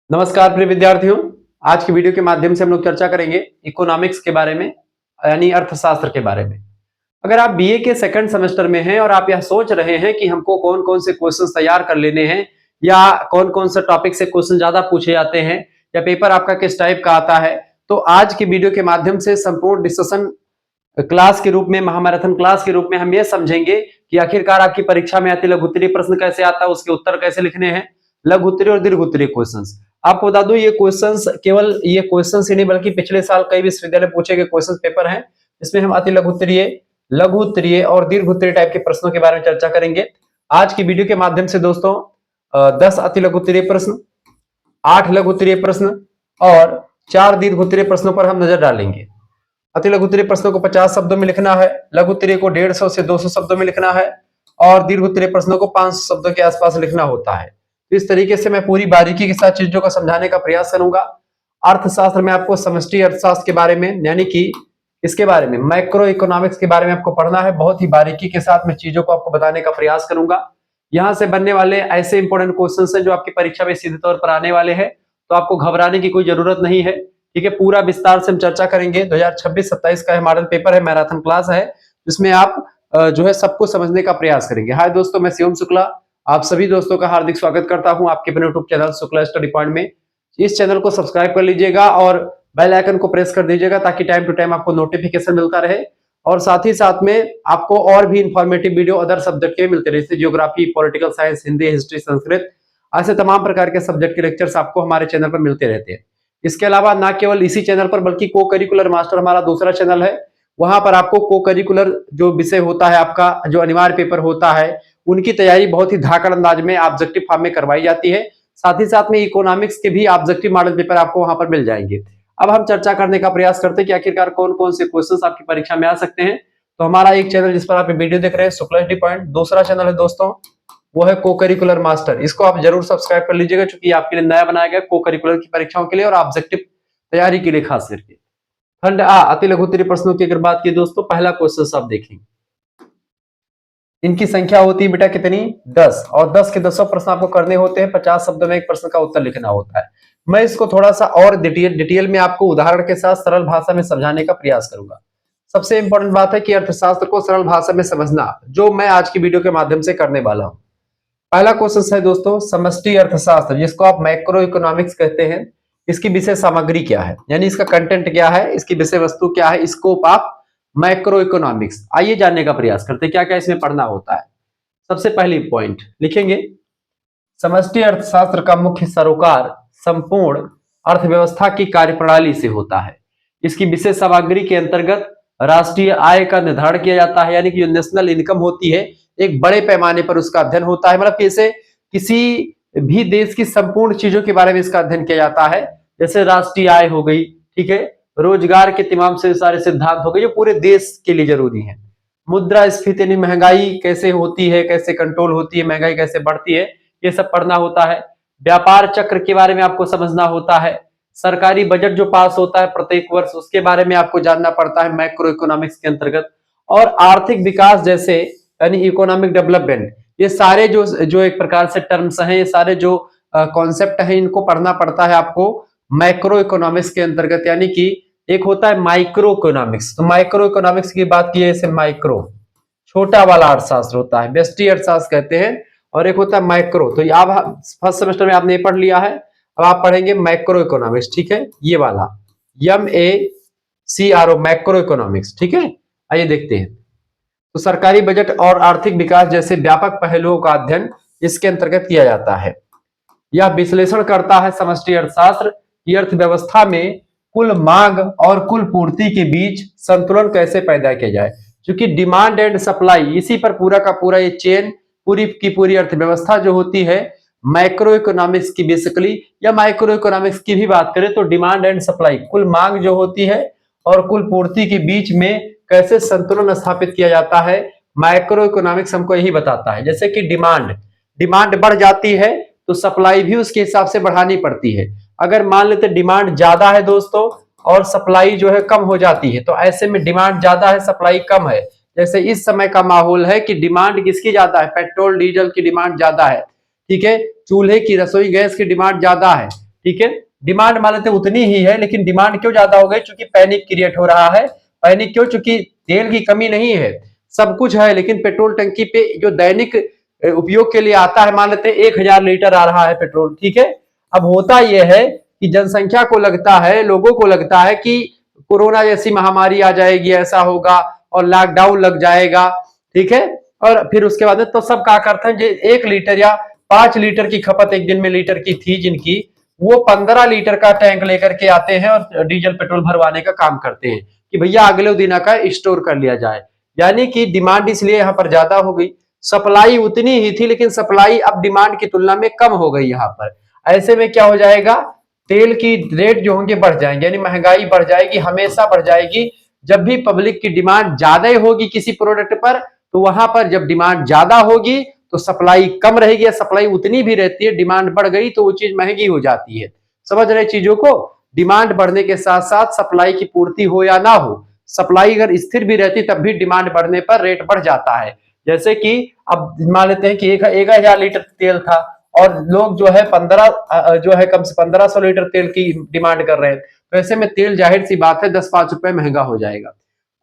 नमस्कार प्रिय विद्यार्थियों। आज की वीडियो के माध्यम से हम लोग चर्चा करेंगे इकोनॉमिक्स के बारे में, यानी अर्थशास्त्र के बारे में। अगर आप बीए के सेकंड सेमेस्टर में हैं और आप यह सोच रहे हैं कि हमको कौन कौन से क्वेश्चंस तैयार कर लेने हैं या कौन कौन से टॉपिक से क्वेश्चन ज्यादा पूछे जाते हैं या पेपर आपका किस टाइप का आता है, तो आज की वीडियो के माध्यम से संपूर्ण डिस्कशन क्लास के रूप में, महामैराथन क्लास के रूप में हम ये समझेंगे कि आखिरकार आपकी परीक्षा में अति लघु उत्तरीय प्रश्न कैसे आता है, उसके उत्तर कैसे लिखने हैं, लघु उत्तरीय और दीर्घ उत्तरीय क्वेश्चंस। आपको बता दूं ये क्वेश्चंस केवल ये क्वेश्चंस ही नहीं बल्कि पिछले साल कई विश्वविद्यालय पूछे गए क्वेश्चन पेपर हैं, जिसमें हम अति लघु उत्तरीय और दीर्घ उत्तरीय टाइप के प्रश्नों के बारे में चर्चा करेंगे। आज की वीडियो के माध्यम से दोस्तों 10 अति लघु उत्तरीय प्रश्न, 8 लघु उत्तरीय प्रश्न और 4 दीर्घ उत्तरीय प्रश्नों पर हम नजर डालेंगे। अति लघु उत्तरीय प्रश्नों को 50 शब्दों में लिखना है, लघु उत्तरीय को 150 से 200 शब्दों में लिखना है और दीर्घ उत्तरीय प्रश्नों को 500 शब्दों के आसपास लिखना होता है। तो इस तरीके से मैं पूरी बारीकी के साथ चीजों को समझाने का प्रयास करूंगा। अर्थशास्त्र में आपको समष्टि अर्थशास्त्र के बारे में, यानी कि इसके बारे में, मैक्रो इकोनॉमिक्स के बारे में आपको पढ़ना है। बहुत ही बारीकी के साथ मैं चीजों को आपको बताने का प्रयास करूंगा। यहां से बनने वाले ऐसे इंपॉर्टेंट क्वेश्चन हैं जो आपकी परीक्षा में सीधे तौर पर आने वाले हैं, तो आपको घबराने की कोई जरूरत नहीं है। ठीक है, पूरा विस्तार से हम चर्चा करेंगे। 2026-27 का मॉडल पेपर है, मैराथन क्लास है, जिसमें आप जो है सबको समझने का प्रयास करेंगे। हाय दोस्तों, मैं शिवम शुक्ला आप सभी दोस्तों का हार्दिक स्वागत करता हूं आपके अपने YouTube channel Shukla study point में। इस चैनल को सब्सक्राइब कर लीजिएगा और बेल आइकन को प्रेस कर दीजिएगा ताकि टाइम टू टाइम आपको नोटिफिकेशन मिलता रहे और साथ ही साथ में आपको और भी इंफॉर्मेटिव वीडियो अदर सब्जेक्ट के मिलते रहे, जैसे geography, political science, Hindi, history, Sanskrit, ऐसे तमाम प्रकार के सब्जेक्ट के लेक्चर्स आपको हमारे चैनल पर मिलते रहते हैं। इसके अलावा ना केवल इसी चैनल पर बल्कि को करिकुलर मास्टर हमारा दूसरा चैनल है, वहां पर आपको को करिकुलर जो विषय होता है, आपका जो अनिवार्य पेपर होता है, उनकी तैयारी बहुत ही धाकड़ अंदाज में ऑब्जेक्टिव फॉर्म में करवाई जाती है। साथ ही साथ में इकोनॉमिक्स के भी ऑब्जेक्टिव मॉडल पेपर आपको वहां पर मिल जाएंगे। अब हम चर्चा करने का प्रयास करते हैं कि आखिरकार कौन कौन से क्वेश्चंस आपकी परीक्षा में आ सकते हैं। तो हमारा एक चैनल जिस पर आप वीडियो देख रहे हैं शुक्ला स्टडी पॉइंट, दूसरा चैनल है दोस्तों वो है को करिकुलर मास्टर। इसको आप जरूर सब्सक्राइब कर लीजिएगा क्योंकि आपके लिए नया बनाया गया को करिकुलर की परीक्षाओं के लिए और ऑब्जेक्टिव तैयारी के लिए खास करके। खंड आ अति लघु उत्तरीय प्रश्नों की अगर बात की दोस्तों, पहला क्वेश्चन आप देखेंगे, इनकी संख्या होती है बेटा कितनी, 10, और 10 के 10 प्रश्न आपको करने होते हैं। 50 शब्दों में एक प्रश्न का उत्तर लिखना होता है। मैं इसको थोड़ा सा और डिटेल में आपको उदाहरण के साथ सरल भाषा में समझाने का प्रयास करूंगा। सबसे इंपॉर्टेंट बात है कि अर्थशास्त्र को सरल भाषा में समझना, जो मैं आज की वीडियो के माध्यम से करने वाला हूं। पहला क्वेश्चन है दोस्तों समष्टि अर्थशास्त्र, जिसको आप मैक्रो इकोनॉमिक्स कहते हैं। इसकी विषय सामग्री क्या है, यानी इसका कंटेंट क्या है, इसकी विषय वस्तु क्या है, स्कोप ऑफ मैक्रो इकोनॉमिक्स। आइए जानने का प्रयास करते हैं क्या क्या इसमें पढ़ना होता है। सबसे पहली पॉइंट लिखेंगे, समष्टि अर्थशास्त्र का मुख्य सरोकार संपूर्ण अर्थव्यवस्था की कार्यप्रणाली से होता है। इसकी विषय सामग्री के अंतर्गत राष्ट्रीय आय का निर्धारण किया जाता है, यानी कि जो नेशनल इनकम होती है एक बड़े पैमाने पर उसका अध्ययन होता है। मतलब कैसे किसी भी देश की संपूर्ण चीजों के बारे में इसका अध्ययन किया जाता है, जैसे राष्ट्रीय आय हो गई, ठीक है, रोजगार के तमाम से सारे सिद्धांत हो गए जो पूरे देश के लिए जरूरी है। मुद्रा स्फीति यानी महंगाई कैसे होती है, कैसे कंट्रोल होती है, महंगाई कैसे बढ़ती है, ये सब पढ़ना होता है। व्यापार चक्र के बारे में आपको समझना होता है। सरकारी बजट जो पास होता है प्रत्येक वर्ष, उसके बारे में आपको जानना पड़ता है मैक्रो इकोनॉमिक्स के अंतर्गत। और आर्थिक विकास जैसे यानी इकोनॉमिक डेवलपमेंट, ये सारे जो एक प्रकार से टर्म्स हैं, ये सारे जो कॉन्सेप्ट हैं, इनको पढ़ना पड़ता है आपको मैक्रो इकोनॉमिक्स के अंतर्गत। यानी कि एक होता है माइक्रो इकोनॉमिक्स, तो माइक्रो इकोनॉमिक्स की बात की है, इसे माइक्रो छोटा वाला अर्थशास्त्र होता है, व्यष्टि अर्थशास्त्र कहते हैं, और एक होता है माइक्रो। तो आप फर्स्ट सेमेस्टर में आपने ये पढ़ लिया है, अब आप पढ़ेंगे मैक्रो इकोनॉमिक्स, ठीक है, ये वाला MACRO मैक्रो इकोनॉमिक्स, ठीक है। आइए देखते हैं। तो सरकारी बजट और आर्थिक विकास जैसे व्यापक पहलुओं का अध्ययन इसके अंतर्गत किया जाता है। यह विश्लेषण करता है समष्टि अर्थशास्त्र की अर्थव्यवस्था में कुल मांग और कुल पूर्ति के बीच संतुलन कैसे पैदा किया जाए, क्योंकि डिमांड एंड सप्लाई, इसी पर पूरा का पूरा ये चेन, पूरी की पूरी अर्थव्यवस्था जो होती है माइक्रो इकोनॉमिक्स की बेसिकली, या माइक्रो इकोनॉमिक्स की भी बात करें तो डिमांड एंड सप्लाई, कुल मांग जो होती है और कुल पूर्ति के बीच में कैसे संतुलन स्थापित किया जाता है, माइक्रो इकोनॉमिक्स हमको यही बताता है। जैसे कि डिमांड बढ़ जाती है तो सप्लाई भी उसके हिसाब से बढ़ानी पड़ती है। अगर मान लेते डिमांड ज्यादा है दोस्तों और सप्लाई जो है कम हो जाती है, तो ऐसे में डिमांड ज्यादा है सप्लाई कम है। जैसे इस समय का माहौल है कि डिमांड किसकी ज्यादा है, पेट्रोल डीजल की डिमांड ज्यादा है, ठीक है, चूल्हे की रसोई गैस की डिमांड ज्यादा है, ठीक है। डिमांड मान लेते उतनी ही है, लेकिन डिमांड क्यों ज्यादा हो गई? क्योंकि पैनिक क्रिएट हो रहा है। पैनिक क्यों? चूंकि तेल की कमी नहीं है, सब कुछ है, लेकिन पेट्रोल टंकी पे जो दैनिक उपयोग के लिए आता है, मान लेते 1000 लीटर आ रहा है पेट्रोल, ठीक है। अब होता यह है कि जनसंख्या को लगता है, लोगों को लगता है कि कोरोना जैसी महामारी आ जाएगी, ऐसा होगा और लॉकडाउन लग जाएगा, ठीक है। और फिर उसके बाद तो सब क्या करते हैं, जो 1 लीटर या 5 लीटर की खपत एक दिन में लीटर की थी जिनकी, वो 15 लीटर का टैंक लेकर के आते हैं और डीजल पेट्रोल भरवाने का काम करते हैं कि भैया अगले दिन का स्टोर कर लिया जाए। यानी कि डिमांड इसलिए यहाँ पर ज्यादा हो गई, सप्लाई उतनी ही थी, लेकिन सप्लाई अब डिमांड की तुलना में कम हो गई यहाँ पर। ऐसे में क्या हो जाएगा, तेल की रेट जो होंगे बढ़ जाएंगे, यानी महंगाई बढ़ जाएगी, हमेशा बढ़ जाएगी। जब भी पब्लिक की डिमांड ज्यादा होगी किसी प्रोडक्ट पर, तो वहां पर जब डिमांड ज्यादा होगी तो सप्लाई कम रहेगी, या सप्लाई उतनी भी रहती है, डिमांड बढ़ गई तो वो चीज महंगी हो जाती है। समझ रहे चीजों को? डिमांड बढ़ने के साथ साथ सप्लाई की पूर्ति हो या ना हो, सप्लाई अगर स्थिर भी रहती तब भी डिमांड बढ़ने पर रेट बढ़ जाता है। जैसे कि अब मान लेते हैं कि 1000 लीटर तेल था और लोग जो है 1500 लीटर तेल की डिमांड कर रहे हैं, तो ऐसे में तेल जाहिर सी बात है 10-5 रुपए महंगा हो जाएगा।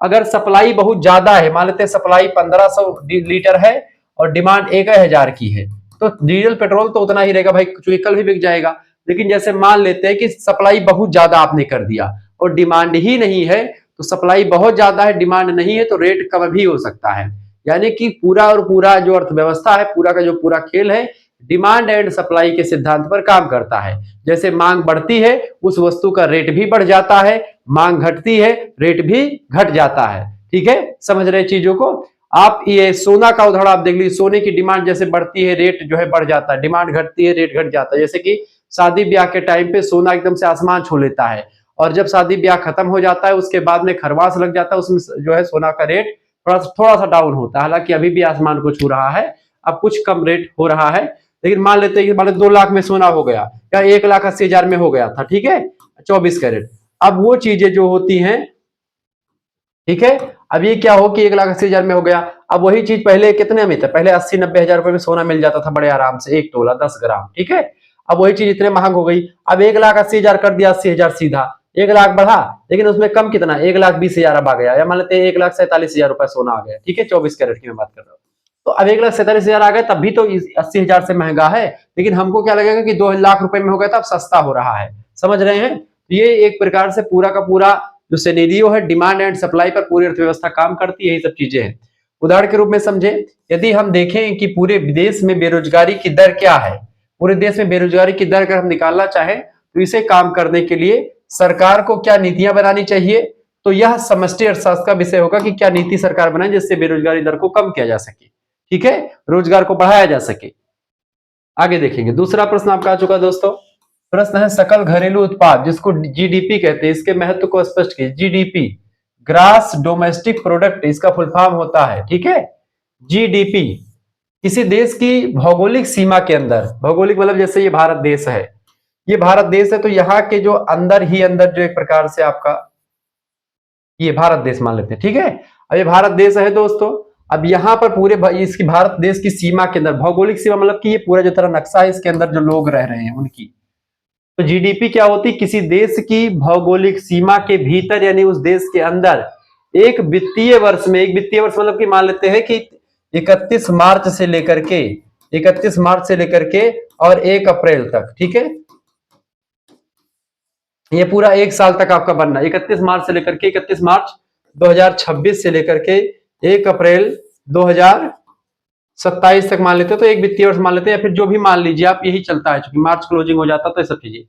अगर सप्लाई बहुत ज्यादा है, मान लेते हैं सप्लाई 1500 लीटर है और डिमांड 1000 की है, तो डीजल पेट्रोल तो उतना ही रहेगा भाई, क्योंकि कल भी बिक जाएगा। लेकिन जैसे मान लेते हैं कि सप्लाई बहुत ज्यादा आपने कर दिया और डिमांड ही नहीं है, तो सप्लाई बहुत ज्यादा है, डिमांड नहीं है, तो रेट कम भी हो सकता है। यानी कि पूरा और पूरा जो अर्थव्यवस्था है, पूरा का जो पूरा खेल है, डिमांड एंड सप्लाई के सिद्धांत पर काम करता है। जैसे मांग बढ़ती है, उस वस्तु का रेट भी बढ़ जाता है, मांग घटती है, रेट भी घट जाता है। ठीक है, समझ रहे चीजों को? आप ये सोना का उदाहरण आप देख लीजिए, सोने की डिमांड जैसे बढ़ती है, रेट जो है बढ़ जाता है, डिमांड घटती है, रेट घट जाता है। जैसे कि शादी ब्याह के टाइम पे सोना एकदम से आसमान छू लेता है, और जब शादी ब्याह खत्म हो जाता है उसके बाद में खरवास लग जाता है, उसमें जो है सोना का रेट थोड़ा सा डाउन होता है। हालांकि अभी भी आसमान को छू रहा है, अब कुछ कम रेट हो रहा है। लेकिन मान लेते हैं कि मान 2 लाख में सोना हो गया या 1,80,000 में हो गया था, ठीक है, 24 कैरेट। अब वो चीजें जो होती हैं, ठीक है, अब ये क्या हो कि 1,80,000 में हो गया। अब वही चीज पहले कितने में था? पहले 80-90 हजार रुपए में सोना मिल जाता था बड़े आराम से, 1 तोला 10 ग्राम, ठीक है। अब वही चीज इतने महंग हो गई, अब 1,80,000 कर दिया, 80,000 सीधा, 1 लाख बढ़ा, लेकिन उसमें कम कितना, 1,20,000 अब आ गया, या मान लेते हैं 1,47,000 रुपए सोना आ गया, ठीक है, 24 कैरेट की मैं बात कर रहा हूँ। तो अब 1,47,000 आ गया, तब भी तो 80,000 से महंगा है, लेकिन हमको क्या लगेगा कि 2 लाख रुपए में हो गया, तब सस्ता हो रहा है। समझ रहे हैं? ये एक प्रकार से पूरा का पूरा जो सिनेरियो है, डिमांड एंड सप्लाई पर पूरी अर्थव्यवस्था काम करती है, यही सब चीजें हैं। उदाहरण के रूप में समझे, यदि हम देखें कि पूरे देश में बेरोजगारी की दर क्या है, पूरे देश में बेरोजगारी की दर अगर हम निकालना चाहें, तो इसे काम करने के लिए सरकार को क्या नीतियां बनानी चाहिए, तो यह समष्टि अर्थशास्त्र का विषय होगा कि क्या नीति सरकार बनाए जिससे बेरोजगारी दर को कम किया जा सके, ठीक है, रोजगार को बढ़ाया जा सके। आगे देखेंगे, दूसरा प्रश्न आपका आ चुका दोस्तों। प्रश्न है सकल घरेलू उत्पाद, जिसको जीडीपी कहते हैं, इसके महत्व को स्पष्ट कीजिए। जीडीपी, ग्रास डोमेस्टिक प्रोडक्ट, इसका फुल फॉर्म होता है, ठीक है। जीडीपी किसी देश की भौगोलिक सीमा के अंदर, भौगोलिक मतलब जैसे ये भारत देश है, ये भारत देश है, तो यहाँ के जो अंदर ही अंदर जो एक प्रकार से आपका ये भारत देश मान लेते हैं, ठीक है। अब ये भारत देश है दोस्तों, अब यहाँ पर पूरे इसकी भारत देश की सीमा के अंदर, भौगोलिक सीमा मतलब कि ये पूरा जो तरह नक्शा है इसके अंदर जो लोग रह रहे हैं उनकी, तो जीडीपी क्या होती है? किसी देश की भौगोलिक सीमा के भीतर, यानी उस देश के अंदर एक वित्तीय वर्ष में, एक वित्तीय वर्ष मतलब कि मान लेते हैं कि 31 मार्च से लेकर के 31 मार्च से लेकर के और 1 अप्रैल तक, ठीक है, ये पूरा 1 साल तक आपका बनना, 31 मार्च से लेकर के 31 मार्च 2026 से लेकर के 1 अप्रैल 2027 तक मान लेते हैं, तो एक वित्तीय वर्ष मान लेते हैं, या फिर जो भी मान लीजिए आप, यही चलता है, क्योंकि मार्च क्लोजिंग हो जाता है तो ये सब चीजें।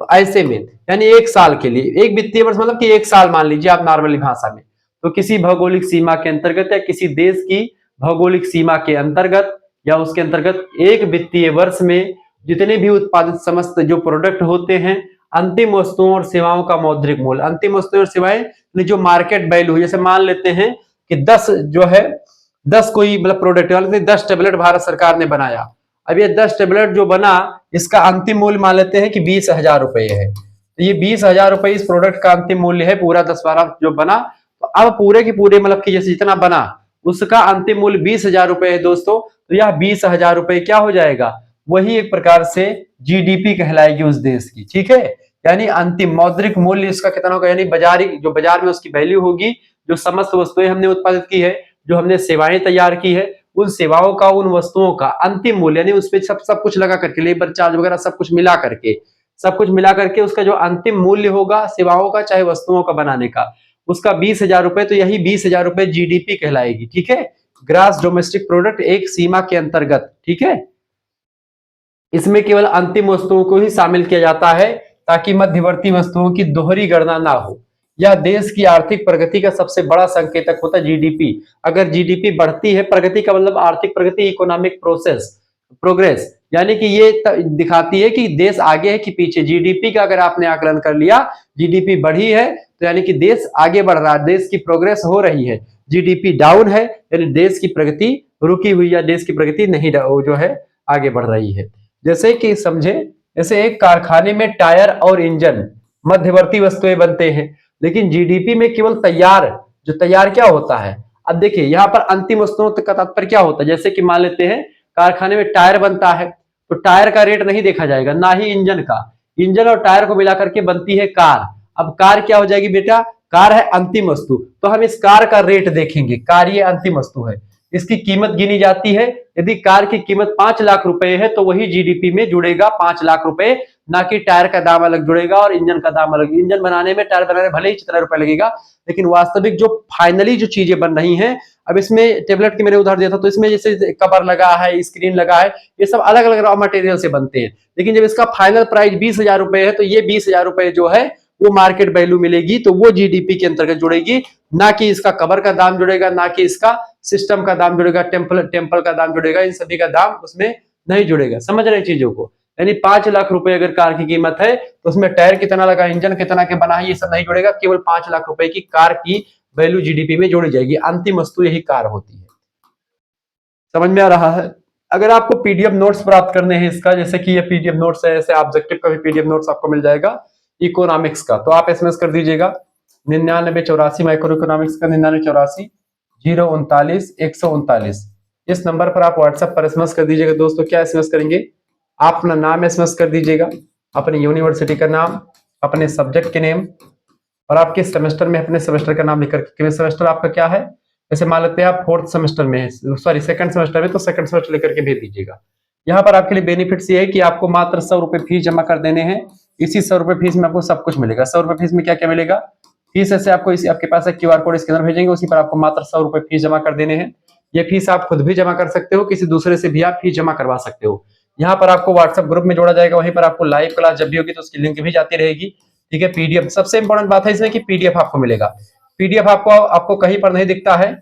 तो ऐसे में यानी 1 साल के लिए एक वित्तीय वर्ष मतलब कि 1 साल मान लीजिए आप नॉर्मली भाषा में, तो किसी भौगोलिक सीमा के अंतर्गत या किसी देश की भौगोलिक सीमा के अंतर्गत या उसके अंतर्गत एक वित्तीय वर्ष में जितने भी उत्पादित समस्त जो प्रोडक्ट होते हैं, अंतिम वस्तुओं और सेवाओं का मौद्रिक मूल्य, अंतिम वस्तुएं और सेवाएं जो मार्केट वैल्यू, जैसे मान लेते हैं कि 10 जो है 10 कोई मतलब प्रोडक्ट, 10 टेबलेट भारत सरकार ने बनाया, अब ये 10 टेबलेट जो बना इसका अंतिम मूल्य मान लेते हैं कि 20,000 रुपए है, तो ये 20,000 रुपए इस प्रोडक्ट का अंतिम मूल्य है, पूरा 10-12 जो बना। तो अब पूरे के पूरे मतलब कि जैसे जितना बना उसका अंतिम मूल्य 20,000 रुपए है दोस्तों, तो यह 20,000 रुपए क्या हो जाएगा, वही एक प्रकार से जीडीपी कहलाएगी उस देश की, ठीक है। यानी अंतिम मौद्रिक मूल्य इसका कितना होगा, यानी जो बाजार में उसकी वैल्यू होगी, जो समस्त वस्तुएं हमने उत्पादित की है, जो हमने सेवाएं तैयार की है, उन सेवाओं का, उन वस्तुओं का अंतिम मूल्य, यानी उसपे सब कुछ लगा करके, लेबर चार्ज वगैरह सब कुछ मिला करके उसका जो अंतिम मूल्य होगा सेवाओं का चाहे वस्तुओं का बनाने का, उसका 20,000 रुपए, तो यही 20,000 रुपए जीडीपी कहलाएगी, ठीक है। ग्रास डोमेस्टिक प्रोडक्ट एक सीमा के अंतर्गत, ठीक है। इसमें केवल अंतिम वस्तुओं को ही शामिल किया जाता है ताकि मध्यवर्ती वस्तुओं की दोहरी गणना ना हो। यह देश की आर्थिक प्रगति का सबसे बड़ा संकेतक होता है जीडीपी। अगर जीडीपी बढ़ती है, प्रगति का मतलब आर्थिक प्रगति, इकोनॉमिक प्रोग्रेस, यानी कि ये दिखाती है कि देश आगे है कि पीछे। जीडीपी का अगर आपने आकलन कर लिया, जीडीपी बढ़ी है तो यानी कि देश आगे बढ़ रहा है, देश की प्रोग्रेस हो रही है। जीडीपी डाउन है यानी देश की प्रगति रुकी हुई है, देश की प्रगति नहीं जो है आगे बढ़ रही है। जैसे कि समझे, जैसे एक कारखाने में टायर और इंजन मध्यवर्ती वस्तुएं बनते हैं, लेकिन जीडीपी में केवल तैयार क्या होता है। अब देखिए यहाँ पर अंतिम वस्तुओं का तात्पर्य क्या होता है। जैसे कि मान लेते हैं कारखाने में टायर बनता है, तो टायर का रेट नहीं देखा जाएगा, ना ही इंजन का। इंजन और टायर को मिलाकर के बनती है कार। अब कार क्या हो जाएगी बेटा, कार है अंतिम वस्तु, तो हम इस कार का रेट देखेंगे। कार ये अंतिम वस्तु है, इसकी कीमत गिनी जाती है। यदि कार की कीमत 5 लाख रुपए है तो वही जीडीपी में जुड़ेगा 5 लाख रुपए, ना कि टायर का दाम अलग जुड़ेगा और इंजन का दाम अलग। इंजन बनाने में, टायर बनाने में भले ही जितना रुपए लगेगा, लेकिन वास्तविक जो फाइनली जो चीजें बन रही हैं, अब इसमें टेबलेट की मैंने उदाहरण दिया था, तो इसमें जैसे कवर लगा है, स्क्रीन लगा है, ये सब अलग अलग रॉ मटेरियल से बनते हैं। लेकिन जब इसका फाइनल प्राइस 20,000 रुपए है, तो ये 20,000 रुपए जो है वो मार्केट वैल्यू मिलेगी, तो वो जीडीपी के अंतर्गत जुड़ेगी, ना कि इसका कवर का दाम जुड़ेगा, ना कि इसका सिस्टम का दाम जुड़ेगा, टेम्पल का दाम जुड़ेगा, इन सभी का दाम उसमें नहीं जुड़ेगा। समझ रहे चीजों को। यानी 5 लाख रुपए अगर कार की कीमत है तो उसमें टायर कितना लगा, इंजन कितना के बना है, ये सब नहीं जुड़ेगा। केवल 5 लाख रुपए की कार की वैल्यू जीडीपी में जोड़ी जाएगी। अंतिम वस्तु यही कार होती है। समझ में आ रहा है। अगर आपको पीडीएफ नोट्स प्राप्त करने हैं इसका, जैसे कि ये पीडीएफ नोट्स है, ऐसे ऑब्जेक्टिव का भी पीडीएफ नोट्स आपको मिल जाएगा इकोनॉमिक्स का, तो आप एसएमएस कर दीजिएगा 9984 माइक्रो इकोनॉमिक्स का 9984 039 139। इस नंबर पर आप व्हाट्सएप पर एसएमएस कर दीजिएगा। दोस्तों क्या एसएमएस करेंगे, आप अपना नाम एसएमएस कर दीजिएगा, अपनी यूनिवर्सिटी का नाम, अपने सब्जेक्ट के नेम, और आपके सेमेस्टर में अपने सेमेस्टर का नाम लिखकर के, सेमेस्टर आपका क्या है। जैसे मान लेते हैं आप 4th सेमेस्टर में, सॉरी 2nd सेमेस्टर में, तो 2nd सेमेस्टर लेकर के भेज दीजिएगा। यहाँ पर आपके लिए बेनिफिट्स ये है कि आपको मात्र 100 रुपए फीस जमा कर देने हैं। इसी 100 रुपए फीस में आपको सब कुछ मिलेगा। 100 रुपए फीस में क्या क्या मिलेगा, फीस ऐसे आपको इसी आपके पास एक QR कोड स्कैनर भेजेंगे, उसी पर आपको मात्र 100 रुपए फीस जमा कर देने हैं। ये फीस आप खुद भी जमा कर सकते हो, किसी दूसरे से भी आप फीस जमा करवा सकते हो। यहाँ पर आपको व्हाट्सएप ग्रुप में जोड़ा जाएगा, वहीं पर आपको लाइव क्लास जब भी होगी तो उसकी लिंक भी जाती रहेगी, ठीक है। पीडीएफ सबसे इंपॉर्टेंट बात है इसमें कि पीडीएफ आपको मिलेगा। पीडीएफ आपको कहीं पर नहीं दिखता है,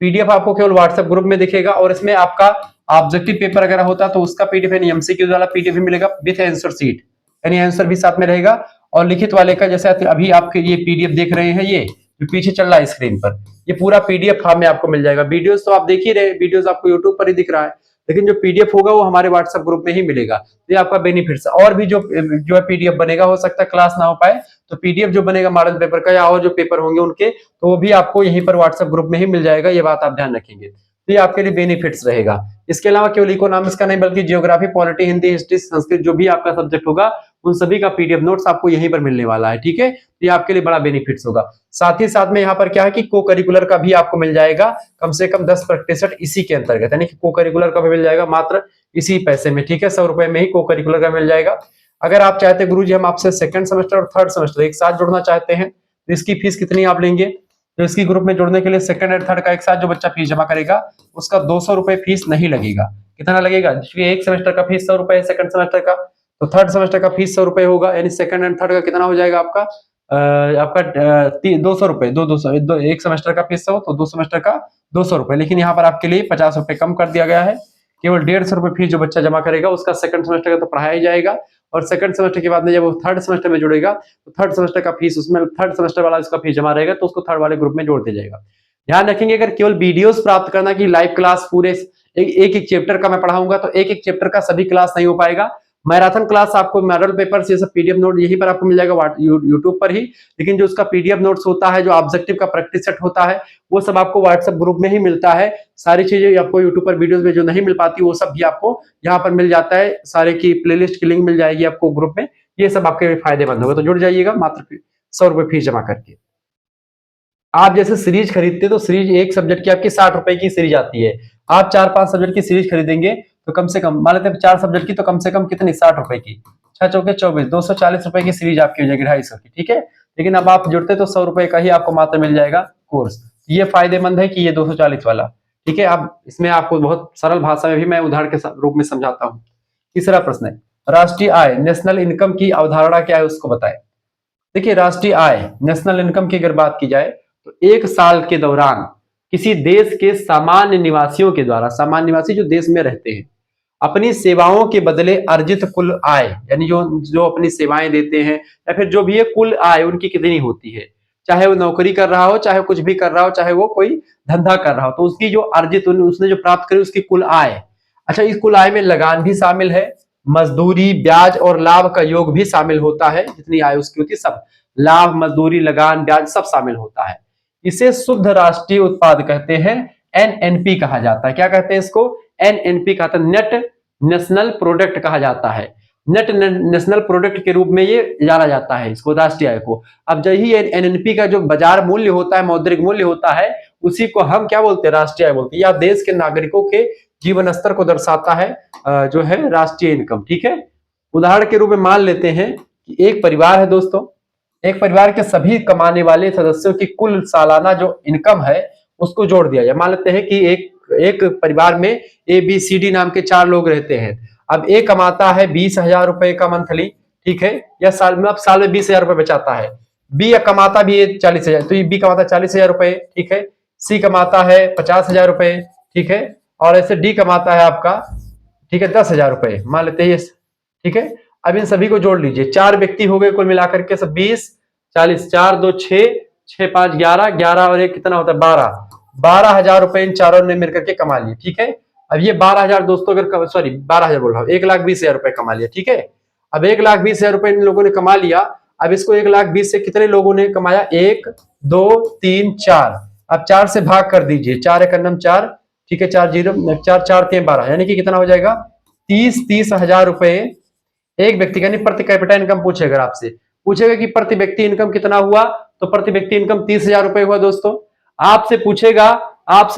पीडीएफ आपको केवल व्हाट्सएप ग्रुप में दिखेगा। और इसमें आपका ऑब्जेक्टिव पेपर अगर होता तो उसका पीडीएफ यानी एमसीक्यू वाला पीडीएफ भी मिलेगा विद आंसर शीट, यानी आंसर भी साथ में रहेगा। और लिखित वाले का जैसे अभी आपके ये पीडीएफ देख रहे हैं, ये जो पीछे चल रहा है स्क्रीन पर, ये पूरा पीडीएफ फॉर्म में आपको मिल जाएगा। वीडियोस तो आप देख ही रहे, वीडियोस आपको यूट्यूब पर ही दिख रहा है, लेकिन जो पीडीएफ होगा वो हमारे व्हाट्सएप ग्रुप में ही मिलेगा। तो ये आपका बेनिफिट्स। और भी जो है पीडीएफ बनेगा, हो सकता है क्लास ना हो पाए तो पीडीएफ जो बनेगा मॉडल पेपर का या और जो पेपर होंगे उनके, तो वो भी आपको यहीं पर व्हाट्सएप ग्रुप में ही मिल जाएगा। ये बात आप ध्यान रखेंगे, तो ये आपके लिए बेनिफिट्स रहेगा। इसके अलावा केवल इकोनॉमिक्स का नहीं बल्कि geography, polity, Hindi, history, Sanskrit जो भी आपका सब्जेक्ट होगा उन सभी का पीडीएफ नोट्स आपको यहीं पर मिलने वाला है, ठीक है। तो ये आपके लिए बड़ा बेनिफिट्स होगा। साथ ही साथ में यहाँ पर क्या है कि को करिकुलर का भी आपको मिल जाएगा कम से कम 10% इसी के अंतर्गत, यानी कि को करिकुलर का भी मिल जाएगा मात्र इसी पैसे में, ठीक है। 100 रुपए में ही को करिकुलर का मिल जाएगा। अगर आप चाहते हैं गुरुजी हम आपसे 2nd सेमेस्टर और 3rd सेमेस्टर एक साथ जुड़ना चाहते हैं तो इसकी फीस कितनी आप लेंगे, तो इसकी ग्रुप में जुड़ने के लिए 2nd और 3rd का एक साथ जो बच्चा फीस जमा करेगा उसका 200 रुपए फीस नहीं लगेगा। कितना लगेगा, एक सेमेस्टर का फीस 100 रुपए है, 2nd सेमेस्टर का, तो 3rd सेमेस्टर का फीस 100 रुपए होगा, यानी 2nd और 3rd का कितना हो जाएगा आपका 200 रुपए, 200 एक सेमेस्टर का फीस 100 तो 2 सेमेस्टर का 200 रुपए। लेकिन यहाँ पर आपके लिए 50 रुपए कम कर दिया गया है। केवल 150 रुपए फीस जो बच्चा जमा करेगा उसका 2nd सेमेस्टर का तो पढ़ाया ही जाएगा, और 2nd सेमेस्टर के बाद में जब वो 3rd सेमेस्टर में जुड़ेगा तो 3rd सेमेस्टर का फीस, उसमें 3rd सेमेस्टर वाला इसका फीस जमा रहेगा तो उसको 3rd वाले ग्रुप में जोड़ दिया जाएगा। ध्यान रखेंगे अगर केवल वीडियोस प्राप्त करना कि लाइव क्लास पूरे एक एक चैप्टर का मैं पढ़ाऊंगा तो एक चैप्टर का सभी क्लास नहीं हो पाएगा। मैराथन क्लास आपको मॉडल पेपर्स ये सब पीडीएफ नोट यहीं पर आपको मिल जाएगा यूट्यूब पर ही, लेकिन जो उसका पीडीएफ नोट्स होता है, जो ऑब्जेक्टिव का प्रैक्टिस सेट होता है, वो सब आपको व्हाट्सएप ग्रुप में ही मिलता है। सारी चीजें आपको यूट्यूब पर वीडियोस में जो नहीं मिल पाती वो सब भी आपको यहाँ पर मिल जाता है। सारे की प्लेलिस्ट की लिंक मिल जाएगी आपको ग्रुप में। ये सब आपके फायदेमंद होगा, तो जुड़ जाइएगा मात्र 100 रुपए फीस जमा करके। आप जैसे सीरीज खरीदते तो सीरीज एक सब्जेक्ट की आपकी 60 रुपए की सीरीज आती है। आप 4-5 सब्जेक्ट की सीरीज खरीदेंगे तो कम से कम मान लेते हैं 4 सब्जेक्ट की, तो कम से कम कितनी 60 रुपए की, 6 चौके 24, 240 रुपए की सीरीज आपकी हो जाएगी 250 की, ठीक है। लेकिन अब आप जुड़ते तो 100 रुपए का ही आपको मात्र मिल जाएगा कोर्स। ये फायदेमंद है कि ये 240 वाला, ठीक है। अब इसमें आपको बहुत सरल भाषा में भी मैं उदाहरण के रूप में समझाता हूँ। तीसरा प्रश्न है, राष्ट्रीय आय नेशनल इनकम की अवधारणा क्या है उसको बताएं। देखिए, राष्ट्रीय आय नेशनल इनकम की अगर बात की जाए तो एक साल के दौरान किसी देश के सामान्य निवासियों के द्वारा, सामान्य निवासी जो देश में रहते हैं, अपनी सेवाओं के बदले अर्जित कुल आय, यानी जो जो अपनी सेवाएं देते हैं या फिर जो भी है कुल आय उनकी कितनी होती है, चाहे वो नौकरी कर रहा हो, चाहे कुछ भी कर रहा हो, चाहे वो कोई धंधा कर रहा हो, तो उसकी जो अर्जित उसने जो प्राप्त करी उसकी कुल आय। अच्छा, इस कुल आय में लगान भी शामिल है, मजदूरी, ब्याज और लाभ का योग भी शामिल होता है। जितनी आय उसकी होती है सब, लाभ, मजदूरी, लगान, ब्याज सब शामिल होता है। इसे शुद्ध राष्ट्रीय उत्पाद कहते हैं, एनएनपी कहा जाता है। क्या कहते हैं इसको? एनएनपी कहते हैं, नेट नेशनल प्रोडक्ट कहा जाता है। नेट नेशनल प्रोडक्ट के रूप में ये जाना जाता है इसको, राष्ट्रीय आय को। अब यही एनएनपी का जो बाजार मूल्य होता है, मौद्रिक मूल्य होता है, उसी को हम क्या बोलते हैं? राष्ट्रीय आय बोलते हैं। या देश के नागरिकों के जीवन स्तर को दर्शाता है जो है राष्ट्रीय इनकम, ठीक है। उदाहरण के रूप में मान लेते हैं कि एक परिवार है दोस्तों, एक परिवार के सभी कमाने वाले सदस्यों की कुल सालाना जो इनकम है उसको जोड़ दिया जाए। मान लेते हैं कि एक परिवार में ए बी सी डी नाम के 4 लोग रहते हैं। अब ए कमाता है 20,000 रुपए का मंथली, ठीक है, या साल में, अब साल में 20,000 रुपए बचाता है। बी कमाता भी 40,000, तो ये बी कमाता है 40,000 रुपए, ठीक है। सी कमाता है 50,000 रुपए, ठीक है। और ऐसे डी कमाता है आपका, ठीक है, 10,000 रुपए मान लेते हैं, ठीक है। अब इन सभी को जोड़ लीजिए, 4 व्यक्ति हो गए कुल मिलाकर के, सब 20, 40, 4 2 6, 6 5 11, 11 और एक कितना होता है 12,000 रुपए इन चारों ने मिलकर के कमा लिए, ठीक है। अब ये 12,000 दोस्तों, अगर सॉरी 12,000 बोल रहा हूँ, 1,20,000 रुपए कमा लिया, ठीक है। अब 1,20,000 रुपए इन लोगों ने कमा लिया। अब इसको 1,20,000 से कितने लोगों ने कमाया? 1 2 3 4। अब 4 से भाग कर दीजिए, 4 एक अन्नम 4, ठीक है, 4 0 4 4 3 12, यानी कि कितना हो जाएगा? 30,000 रुपए एक व्यक्ति का। यानी प्रति कैपिटा इनकम पूछेगा आपसे, पूछेगा कि प्रति व्यक्ति इनकम कितना हुआ, तो प्रति व्यक्ति इनकम 30,000 रुपए हुआ दोस्तों। आपसे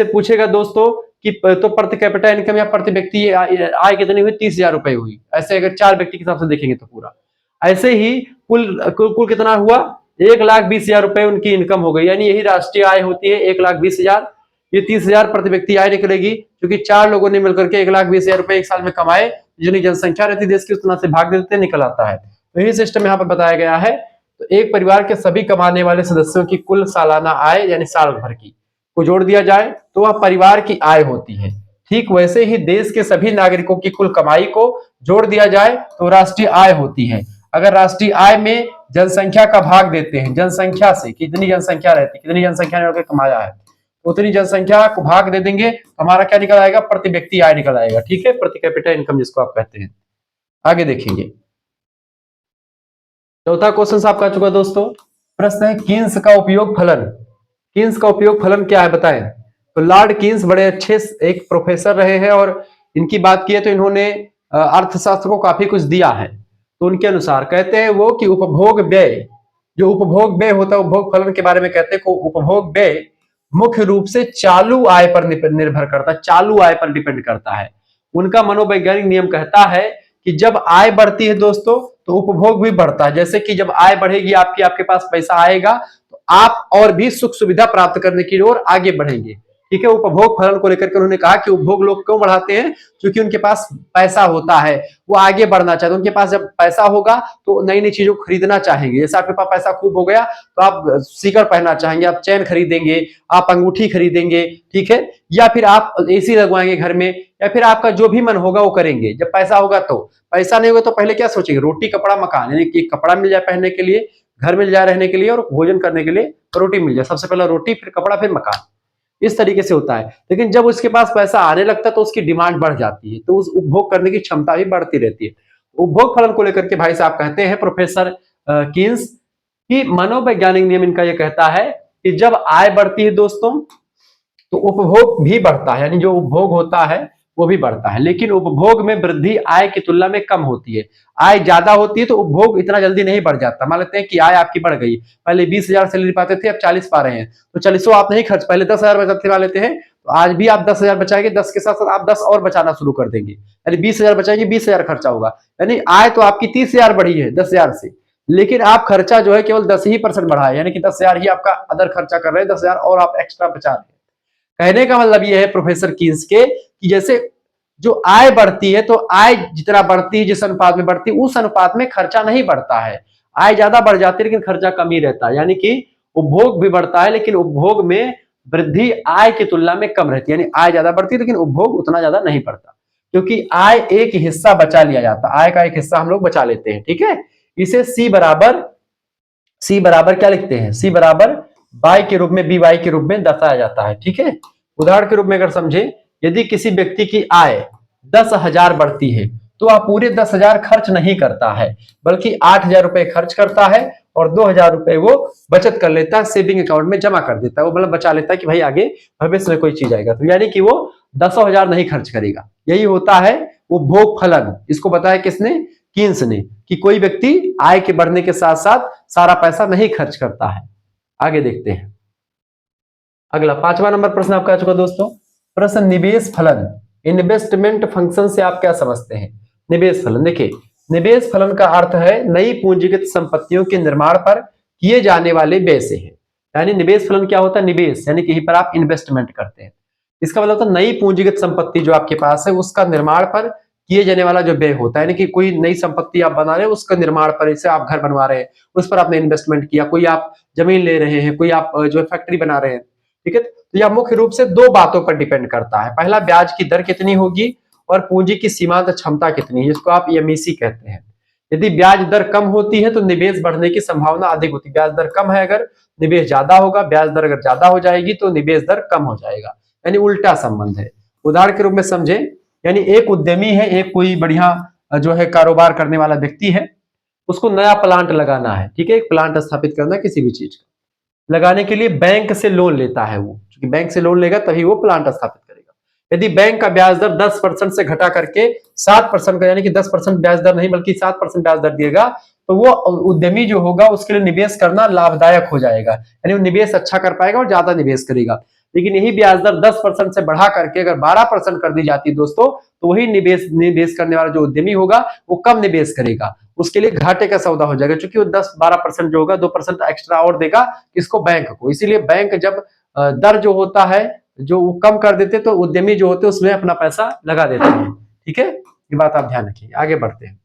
पूछेगा दोस्तों कि तो प्रति कैपिटा इनकम या प्रति व्यक्ति आय कितनी हुई? 30,000 रुपए हुई। ऐसे अगर 4 व्यक्ति के हिसाब से देखेंगे तो पूरा ऐसे ही कुल कितना हुआ? 1,20,000 रुपए उनकी इनकम हो गई। यानी यही राष्ट्रीय आय होती है, 1,20,000। ये 30,000 प्रति व्यक्ति आय निकलेगी, क्योंकि 4 लोगों ने मिलकर के 1,20,000 रुपए एक साल में कमाए। जितनी जनसंख्या रहती देश की, उस तरह से भाग देते निकल आता है। तो यही सिस्टम यहाँ पर बताया गया है। तो एक परिवार के सभी कमाने वाले सदस्यों की कुल सालाना आय, यानी साल भर की, को जोड़ दिया जाए तो वह परिवार की आय होती है। ठीक वैसे ही देश के सभी नागरिकों की कुल कमाई को जोड़ दिया जाए तो राष्ट्रीय आय होती है। अगर राष्ट्रीय आय में जनसंख्या का भाग देते हैं, जनसंख्या से, कितनी जनसंख्या रहती है, कितनी जनसंख्या ने कमाया है, उतनी जनसंख्या को भाग दे देंगे, हमारा क्या निकल आएगा? प्रति व्यक्ति आय निकल आएगा, ठीक है, प्रति कैपिटा इनकम जिसको आप कहते हैं। आगे देखेंगे, चौथा क्वेश्चन आपका आ चुका दोस्तों। प्रश्न है, कीन्स का उपयोग फलन। कीन्स का उपयोग फलन क्या है बताएं। तो लॉर्ड कीन्स बड़े अच्छे एक प्रोफेसर रहे हैं, और इनकी बात की है तो इन्होंने अर्थशास्त्र को काफी कुछ दिया है। तो उनके अनुसार कहते हैं वो कि उपभोग व्यय, जो उपभोग व्यय होता है, उपभोग फलन के बारे में कहते हैं, उपभोग व्यय मुख्य रूप से चालू आय पर निर्भर करता है, चालू आय पर डिपेंड करता है। उनका मनोवैज्ञानिक नियम कहता है कि जब आय बढ़ती है दोस्तों तो उपभोग भी बढ़ता है। जैसे कि जब आय बढ़ेगी आपकी, आपके पास पैसा आएगा तो आप और भी सुख सुविधा प्राप्त करने की ओर आगे बढ़ेंगे, ठीक है। उपभोग फलन को लेकर के उन्होंने कहा कि उपभोग लोग क्यों बढ़ाते हैं? क्योंकि उनके पास पैसा होता है, वो आगे बढ़ना चाहते हैं। उनके पास जब पैसा होगा तो नई नई चीजों को खरीदना चाहेंगे। जैसे आपके पास पैसा खूब हो गया तो आप सीकर पहनना चाहेंगे, आप चैन खरीदेंगे, आप अंगूठी खरीदेंगे, ठीक है, या फिर आप एसी लगवाएंगे घर में, या फिर आपका जो भी मन होगा वो करेंगे। जब पैसा होगा तो, पैसा नहीं होगा तो पहले क्या सोचेंगे? रोटी कपड़ा मकान, यानी कि कपड़ा मिल जाए पहनने के लिए, घर मिल जाए रहने के लिए, और भोजन करने के लिए रोटी मिल जाए। सबसे पहले रोटी, फिर कपड़ा, फिर मकान, इस तरीके से होता है। लेकिन जब उसके पास पैसा आने लगता है तो उसकी डिमांड बढ़ जाती है, तो उस उपभोग करने की क्षमता भी बढ़ती रहती है। उपभोग फलन को लेकर के भाई साहब कहते हैं प्रोफेसर कीन्स कि मनोवैज्ञानिक नियम इनका यह कहता है कि जब आय बढ़ती है दोस्तों तो उपभोग भी बढ़ता है, यानी जो उपभोग होता है वो भी बढ़ता है, लेकिन उपभोग में वृद्धि आय की तुलना में कम होती है। आय ज्यादा होती है तो उपभोग इतना जल्दी नहीं बढ़ जाता। मान लेते हैं कि आय आपकी बढ़ गई, पहले 20,000 सैलरी पाते थे, अब 40 पा रहे हैं, तो 40 आप नहीं खर्च, पहले 10,000 बचाते मान लेते हैं, तो आज भी आप 10,000 बचाएंगे, 10 के साथ साथ आप 10 और बचाना शुरू कर देंगे, यानी 20,000 बचाएंगे, 20,000 खर्चा होगा, यानी आय तो आपकी 30,000 बढ़ी है 10,000 से, लेकिन आप खर्चा जो है केवल 10% बढ़ा है, यानी कि 10,000 ही आपका अदर खर्चा कर रहे हैं, 10,000 और आप एक्स्ट्रा बचा रहे हैं। कहने का मतलब यह है प्रोफेसर कीन्स के कि जैसे जो आय बढ़ती है तो आय जितना बढ़ती है, जिस अनुपात में बढ़ती है उस अनुपात में खर्चा नहीं बढ़ता है। आय ज्यादा बढ़ जाती है लेकिन खर्चा कम ही रहता है, यानी कि उपभोग भी बढ़ता है लेकिन उपभोग में वृद्धि आय की तुलना में कम रहती है, यानी आय ज्यादा बढ़ती है लेकिन उपभोग उतना ज्यादा नहीं बढ़ता, क्योंकि आय एक हिस्सा बचा लिया जाता है, आय का एक हिस्सा हम लोग बचा लेते हैं। ठीक है, इसे सी बराबर क्या लिखते हैं, सी बराबर बाई के रूप में, बी वाई के रूप में दर्शाया जाता है। ठीक है, उदाहरण के रूप में अगर समझे, यदि किसी व्यक्ति की आय 10,000 बढ़ती है तो वह पूरे 10,000 खर्च नहीं करता है, बल्कि 8,000 रुपए खर्च करता है और 2,000 रुपए वो बचत कर लेता है, सेविंग अकाउंट में जमा कर देता है, वो मतलब बचा लेता है कि भाई आगे भविष्य में कोई चीज आएगा, तो यानी कि वो 10,000 नहीं खर्च करेगा। यही होता है उपभोग फलन। इसको बताया किसने, कीन्स ने, कि कोई व्यक्ति आय के बढ़ने के साथ साथ सारा पैसा नहीं खर्च करता है। आगे देखते हैं अगला 5वां नंबर प्रश्न आपका आ चुका दोस्तों। प्रश्न निवेश फलन, इन्वेस्टमेंट फंक्शन से आप क्या समझते हैं। निवेश फलन, देखिए निवेश फलन का अर्थ है नई पूंजीगत संपत्तियों के निर्माण पर किए जाने वाले व्यय से है। यानी निवेश फलन क्या होता है, निवेश यानी कहीं पर आप इन्वेस्टमेंट करते हैं, इसका मतलब होता है नई पूंजीगत संपत्ति जो आपके पास है उसका निर्माण पर किए जाने वाला जो व्यय होता है, यानी कि कोई नई संपत्ति आप बना रहे हैं उसका निर्माण पर, जैसे आप घर बनवा रहे हैं उस पर आपने इन्वेस्टमेंट किया, कोई आप जमीन ले रहे हैं, कोई आप जो फैक्ट्री बना रहे हैं। ठीक है, तो यह मुख्य रूप से दो बातों पर डिपेंड करता है, पहला ब्याज की दर कितनी होगी और पूंजी की सीमांत क्षमता कितनी है, जिसको आप ईएमआईसी कहते हैं। यदि ब्याज दर कम होती है तो निवेश बढ़ने की संभावना अधिक होती है, ब्याज दर कम है अगर निवेश ज्यादा होगा, ब्याज दर अगर ज्यादा हो जाएगी तो निवेश दर कम हो जाएगा, यानी उल्टा संबंध है। उदाहरण के रूप में समझे, यानी एक उद्यमी है, एक कोई बढ़िया जो है कारोबार करने वाला व्यक्ति है, उसको नया प्लांट लगाना है। ठीक है, एक प्लांट स्थापित करना है किसी भी चीज का, लगाने के लिए बैंक से लोन लेता है वो, क्योंकि बैंक से लोन लेगा तभी वो प्लांट स्थापित करेगा। यदि बैंक का ब्याज दर 10% से घटा करके 7% का, यानी कि 10% ब्याज दर नहीं बल्कि 7% ब्याज दर दिएगा, तो वो उद्यमी जो होगा उसके लिए निवेश करना लाभदायक हो जाएगा, यानी वो निवेश अच्छा कर पाएगा और ज्यादा निवेश करेगा। लेकिन यही ब्याज दर 10% से बढ़ा करके अगर 12% कर दी जाती दोस्तों, तो वही निवेश करने वाला जो उद्यमी होगा वो कम निवेश करेगा, उसके लिए घाटे का सौदा हो जाएगा, क्योंकि वो 10-12% जो होगा 2% एक्स्ट्रा और देगा किसको, बैंक को। इसीलिए बैंक जब दर जो होता है जो वो कम कर देते तो उद्यमी जो होते उसमें अपना पैसा लगा देते हैं। ठीक है, ये बात आप ध्यान रखिए। आगे बढ़ते हैं,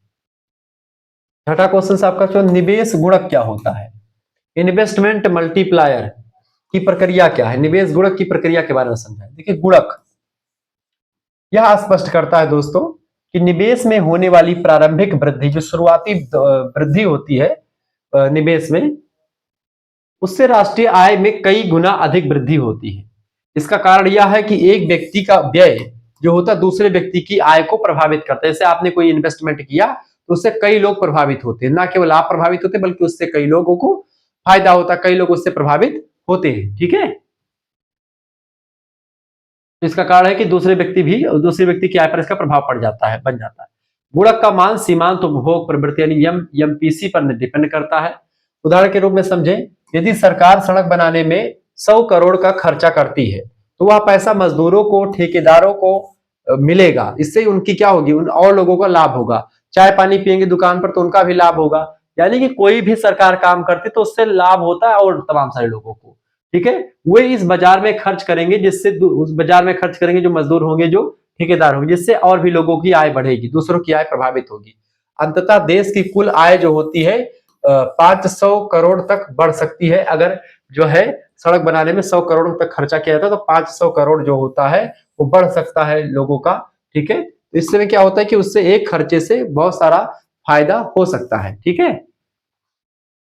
छठा क्वेश्चन आपका जो निवेश गुणक क्या होता है, इन्वेस्टमेंट मल्टीप्लायर की प्रक्रिया क्या है, निवेश गुणक की प्रक्रिया के बारे में समझाएं। देखिए गुणक यह स्पष्ट करता है दोस्तों कि निवेश में होने वाली प्रारंभिक वृद्धि, जो शुरुआती वृद्धि होती है निवेश में, उससे राष्ट्रीय आय में कई गुना अधिक वृद्धि होती है। इसका कारण यह है कि एक व्यक्ति का व्यय जो होता है दूसरे व्यक्ति की आय को प्रभावित करता है। जैसे आपने कोई इन्वेस्टमेंट किया तो उससे कई लोग प्रभावित होते हैं, ना केवल आप प्रभावित होते बल्कि उससे कई लोगों को फायदा होता है, कई लोग उससे प्रभावित होते हैं। ठीक है, तो इसका कारण है कि दूसरे व्यक्ति की आय पर इसका प्रभाव पड़ जाता है, बन जाता है। गुणक का मान सीमांत उपभोग प्रवृत्ति यानी एमपीसी पर डिपेंड करता है। उदाहरण के रूप में समझें, यदि सरकार सड़क बनाने में 100 करोड़ का खर्चा करती है तो वह पैसा मजदूरों को, ठेकेदारों को मिलेगा, इससे उनकी क्या होगी, उन और लोगों का लाभ होगा। चाय पानी पियेंगे दुकान पर तो उनका भी लाभ होगा, यानी कि कोई भी सरकार काम करती तो उससे लाभ होता है और तमाम सारे लोगों को। ठीक है, वे इस बाजार में खर्च करेंगे, जिससे उस बाजार में खर्च करेंगे जो मजदूर होंगे, जो ठेकेदार होंगे, जिससे और भी लोगों की आय बढ़ेगी, दूसरों की आय प्रभावित होगी। अंततः देश की कुल आय जो होती है 500 करोड़ तक बढ़ सकती है। अगर जो है सड़क बनाने में 100 करोड़ तक खर्चा किया जाता है तो 500 करोड़ जो होता है वो बढ़ सकता है लोगों का। ठीक है, तो इससे क्या होता है कि उससे एक खर्चे से बहुत सारा फायदा हो सकता है। ठीक है,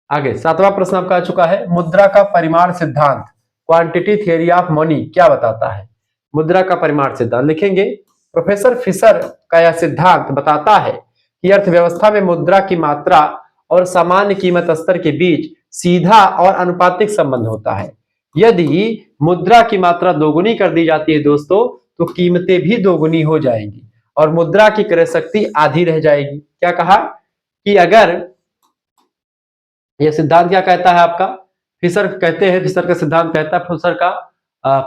आगे 7वां प्रश्न आपका आ चुका है, मुद्रा का परिमाण सिद्धांत, क्वांटिटी थियरी ऑफ मनी क्या बताता है। मुद्रा का परिमाण सिद्धांत लिखेंगे, प्रोफेसर फिशर का यह सिद्धांत बताता है कि अर्थव्यवस्था में मुद्रा की मात्रा और सामान्य कीमत स्तर के बीच सीधा और अनुपातिक संबंध होता है। यदि मुद्रा की मात्रा दोगुनी कर दी जाती है दोस्तों, तो कीमतें भी दोगुनी हो जाएंगी और मुद्रा की क्रय शक्ति आधी रह जाएगी। क्या कहा कि अगर यह सिद्धांत क्या कहता है आपका, फिशर कहते हैं, फिशर का सिद्धांत कहता है, फिशर का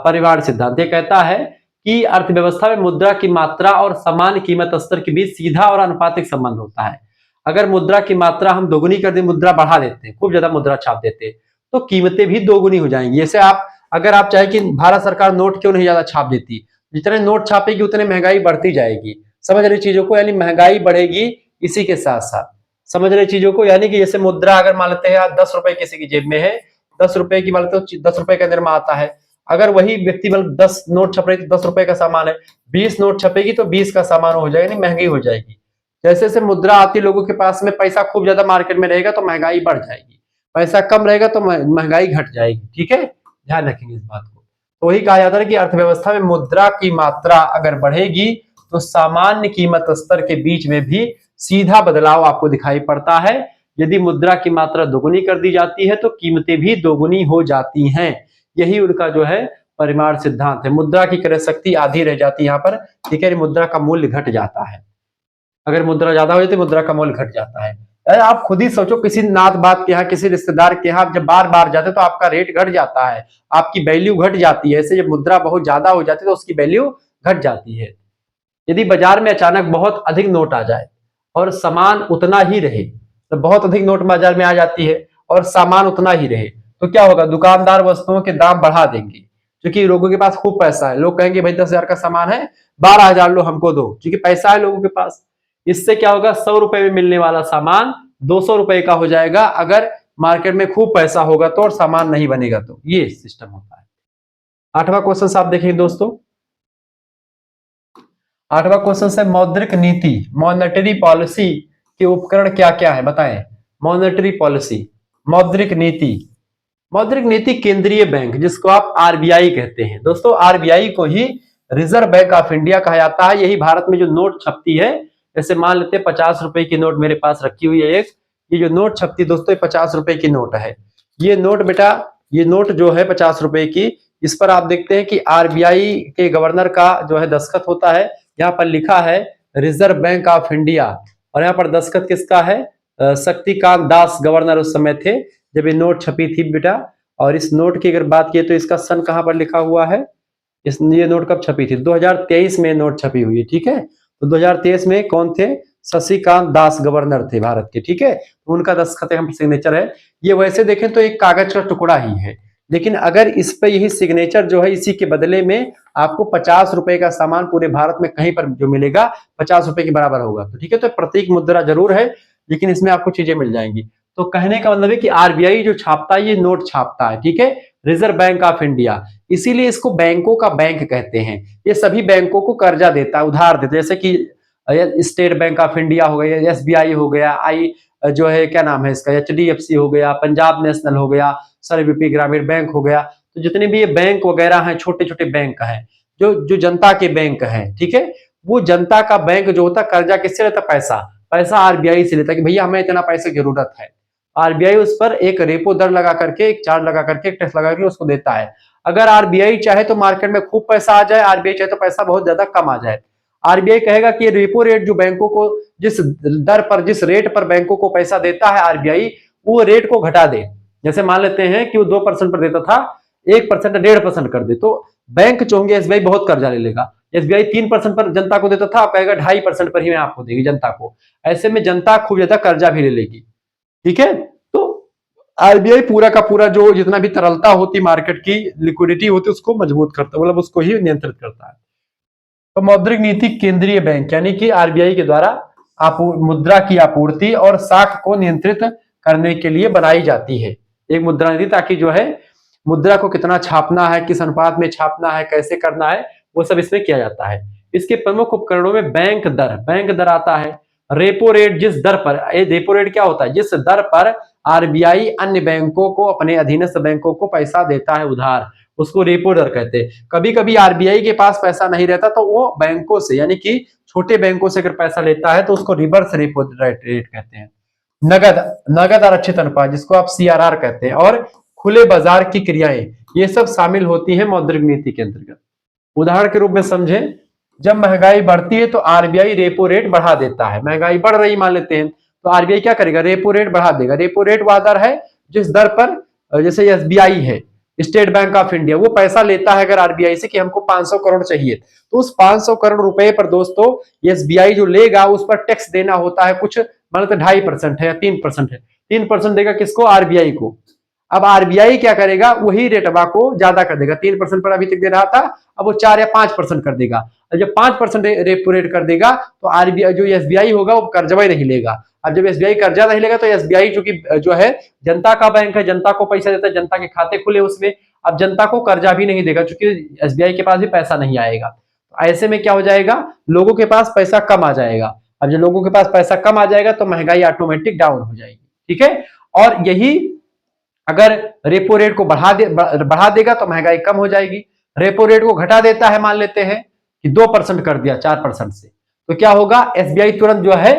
परिवार सिद्धांत ये कहता है कि अर्थव्यवस्था में मुद्रा की मात्रा और सामान्य कीमत स्तर के बीच सीधा और अनुपातिक संबंध होता है। अगर मुद्रा की मात्रा हम दोगुनी कर दें, मुद्रा बढ़ा देते हैं, खूब ज्यादा मुद्रा छाप देते हैं, तो कीमतें भी दोगुनी हो जाएंगी। जैसे आप अगर आप चाहे कि भारत सरकार नोट क्यों नहीं ज्यादा छाप देती, जितने नोट छापेगी उतने महंगाई बढ़ती जाएगी। समझ रहे चीजों को, यानी महंगाई बढ़ेगी इसी के साथ साथ। समझ रहे चीजों को, यानी कि जैसे मुद्रा अगर मान लेते हैं 10 रुपए किसी की जेब में है, 10 रुपए की मान लेते हो 10 रुपए का निर्मा आता है, अगर वही व्यक्ति मतलब 10 नोट छप रही तो 10 रुपए का सामान है, 20 नोट छपेगी तो 20 का सामान हो जाएगा, नहीं महंगी हो जाएगी। जैसे जैसे मुद्रा आती लोगों के पास में, पैसा खूब ज्यादा मार्केट में रहेगा तो महंगाई बढ़ जाएगी, पैसा कम रहेगा तो महंगाई घट जाएगी। ठीक है, ध्यान रखेंगे इस बात को। तो वही कहा जाता है कि अर्थव्यवस्था में मुद्रा की मात्रा अगर बढ़ेगी तो सामान्य कीमत स्तर के बीच में भी सीधा बदलाव आपको दिखाई पड़ता है। यदि मुद्रा की मात्रा दोगुनी कर दी जाती है तो कीमतें भी दोगुनी हो जाती हैं। यही उनका जो है परिमाण सिद्धांत है। मुद्रा की क्रय शक्ति आधी रह जाती है यहाँ पर, ठीक है, मुद्रा का मूल्य घट जाता है। अगर मुद्रा ज्यादा हो जाती है मुद्रा का मूल्य घट जाता है। आप खुद ही सोचो, किसी नात बात के यहाँ, किसी रिश्तेदार के यहाँ जब बार बार जाते तो आपका रेट घट जाता है, आपकी वैल्यू घट जाती है। ऐसे जब मुद्रा बहुत ज्यादा हो जाती है तो उसकी वैल्यू घट जाती है। यदि बाजार में अचानक बहुत अधिक नोट आ जाए और सामान उतना ही रहे, तो बहुत अधिक नोट बाजार में आ जाती है और सामान उतना ही रहे, तो क्या होगा, दुकानदार वस्तुओं के दाम बढ़ा देंगे, क्योंकि लोगों के पास खूब पैसा है। लोग कहेंगे भाई 10,000 का सामान है, 12,000 लो हमको दो, क्योंकि पैसा है लोगों के पास। इससे क्या होगा, 100 रुपए में मिलने वाला सामान 200 रुपए का हो जाएगा, अगर मार्केट में खूब पैसा होगा तो, और सामान नहीं बनेगा तो। ये सिस्टम होता है। 8वां क्वेश्चन आप देखेंगे दोस्तों। 8वां क्वेश्चन है मौद्रिक नीति, मॉनेटरी पॉलिसी के उपकरण क्या क्या है बताएं। मॉनेटरी पॉलिसी, मौद्रिक नीति। मौद्रिक नीति केंद्रीय बैंक, जिसको आप आरबीआई कहते हैं दोस्तों, आरबीआई को ही रिजर्व बैंक ऑफ इंडिया कहा जाता है। यही भारत में जो नोट छपती है, जैसे मान लेते हैं 50 रुपए की नोट मेरे पास रखी हुई है एक, ये जो नोट छपती है दोस्तों 50 रुपए की नोट है। ये नोट बेटा, ये नोट जो है 50 रुपए की, इस पर आप देखते हैं कि आरबीआई के गवर्नर का जो है दस्तखत होता है। यहाँ पर लिखा है रिजर्व बैंक ऑफ इंडिया, और यहाँ पर दस्तखत किसका है, शक्तिकांत दास गवर्नर उस समय थे जब ये नोट छपी थी बेटा। और इस नोट की अगर बात की तो इसका सन कहां पर लिखा हुआ है, ये नोट कब छपी थी, 2023 में नोट छपी हुई है। ठीक है, तो 2023 में कौन थे, शशिकांत दास गवर्नर थे भारत के। ठीक है, तो उनका दस्तखत हम सिग्नेचर है। ये वैसे देखें तो एक कागज का टुकड़ा ही है, लेकिन अगर इस पे यही सिग्नेचर जो है, इसी के बदले में आपको 50 रुपए का सामान पूरे भारत में कहीं पर जो मिलेगा 50 रुपए के बराबर होगा। तो ठीक है, तो प्रतीक मुद्रा जरूर है, लेकिन इसमें आपको चीजें मिल जाएंगी। तो कहने का मतलब है कि आरबीआई जो छापता है ये नोट छापता है। ठीक है, रिजर्व बैंक ऑफ इंडिया, इसीलिए इसको बैंकों का बैंक कहते हैं। ये सभी बैंकों को कर्जा देता है, उधार देता है, जैसे कि स्टेट बैंक ऑफ इंडिया हो गया, एसबीआई हो गया, आई जो है क्या नाम है इसका, एचडीएफसी हो गया, पंजाब नेशनल हो गया, सर्वव्यापी ग्रामीण बैंक हो गया। तो जितने भी ये बैंक वगैरह हैं, छोटे छोटे बैंक हैं, जो जनता के बैंक हैं, ठीक है, वो जनता का बैंक जो होता है, कर्जा किससे लेता, पैसा आरबीआई से लेता है कि भैया हमें इतना पैसे की जरूरत है। आरबीआई उस पर एक रेपो दर लगा करके, एक चार्ज लगा करके, एक टैक्स लगा करके उसको देता है। अगर आरबीआई चाहे तो मार्केट में खूब पैसा आ जाए, आरबीआई चाहे तो पैसा बहुत ज्यादा कम आ जाए। आरबीआई कहेगा कि रेपो रेट जो बैंकों को, जिस दर पर, जिस रेट पर बैंकों को पैसा देता है आरबीआई, वो रेट को घटा दे। जैसे मान लेते हैं कि वो 2% पर देता था, 1% 1.5% कर दे, तो बैंक चाहेंगे एसबीआई बहुत कर्जा ले लेगा। एसबीआई 3% पर जनता को देता था, कहेगा 2.5% पर ही मैं आपको देगी जनता को। ऐसे में जनता खूब ज्यादा कर्जा भी ले लेगी। ठीक है, तो आरबीआई पूरा का पूरा जो जितना भी तरलता होती मार्केट की, लिक्विडिटी होती है, उसको मजबूत करता है, मतलब उसको ही नियंत्रित करता है। तो मौद्रिक नीति केंद्रीय बैंक यानी कि आरबीआई के द्वारा मुद्रा की आपूर्ति और साख को नियंत्रित करने के लिए बनाई जाती है एक मुद्रा नीति, ताकि जो है मुद्रा को कितना छापना है, किस अनुपात में छापना है, कैसे करना है, वो सब इसमें किया जाता है। इसके प्रमुख उपकरणों में बैंक दर आता है। रेपो रेट, जिस दर पर, रेपो रेट क्या होता है, जिस दर पर आरबीआई अन्य बैंकों को, अपने अधीनस्थ बैंकों को पैसा देता है उधार, उसको रेपो दर कहते हैं। कभी कभी आरबीआई के पास पैसा नहीं रहता तो वो बैंकों से, यानी कि छोटे बैंकों से अगर पैसा लेता है तो उसको रिवर्स रेपो रेट कहते हैं। नगद आरक्षित अनुपात जिसको आप CRR कहते हैं, और खुले बाजार की क्रियाएं, ये सब शामिल होती हैं मौद्रिक नीति के अंतर्गत। उदाहरण के रूप में समझें, जब महंगाई बढ़ती है तो RBI रेपो रेट बढ़ा देता है। महंगाई बढ़ रही मान लेते हैं तो RBI क्या करेगा, रेपो रेट बढ़ा देगा। रेपो रेट वह दर है जिस दर पर जैसे SBI है, स्टेट बैंक ऑफ इंडिया, वो पैसा लेता है अगर RBI से कि हमको 500 करोड़ चाहिए, तो उस 500 करोड़ रुपए पर दोस्तों SBI जो लेगा उस पर टैक्स देना होता है, कुछ मतलब 2.5% है या 3% है। 3% देगा किसको, RBI को। अब RBI क्या करेगा, वही रेटवा को ज्यादा कर देगा। 3% पर अभी तक दे रहा था, अब वो 4 या 5% कर देगा। और जब 5% रेपो रेट कर देगा तो RBI जो SBI होगा वो कर्जा ही नहीं लेगा। अब जब SBI कर्जा नहीं लेगा तो SBI चूंकि जो है जनता का बैंक है, जनता को पैसा देता है, जनता के खाते खुले उसमें, अब जनता को कर्जा भी नहीं देगा क्योंकि SBI के पास भी पैसा नहीं आएगा। तो ऐसे में क्या हो जाएगा, लोगों के पास पैसा कम आ जाएगा। अब जब लोगों के पास पैसा कम आ जाएगा तो महंगाई ऑटोमेटिक डाउन हो जाएगी। ठीक है, और यही अगर रेपो रेट को बढ़ा देगा तो महंगाई कम हो जाएगी। रेपो रेट को घटा देता है, मान लेते हैं कि 2% कर दिया 4% से, तो क्या होगा, SBI तुरंत जो है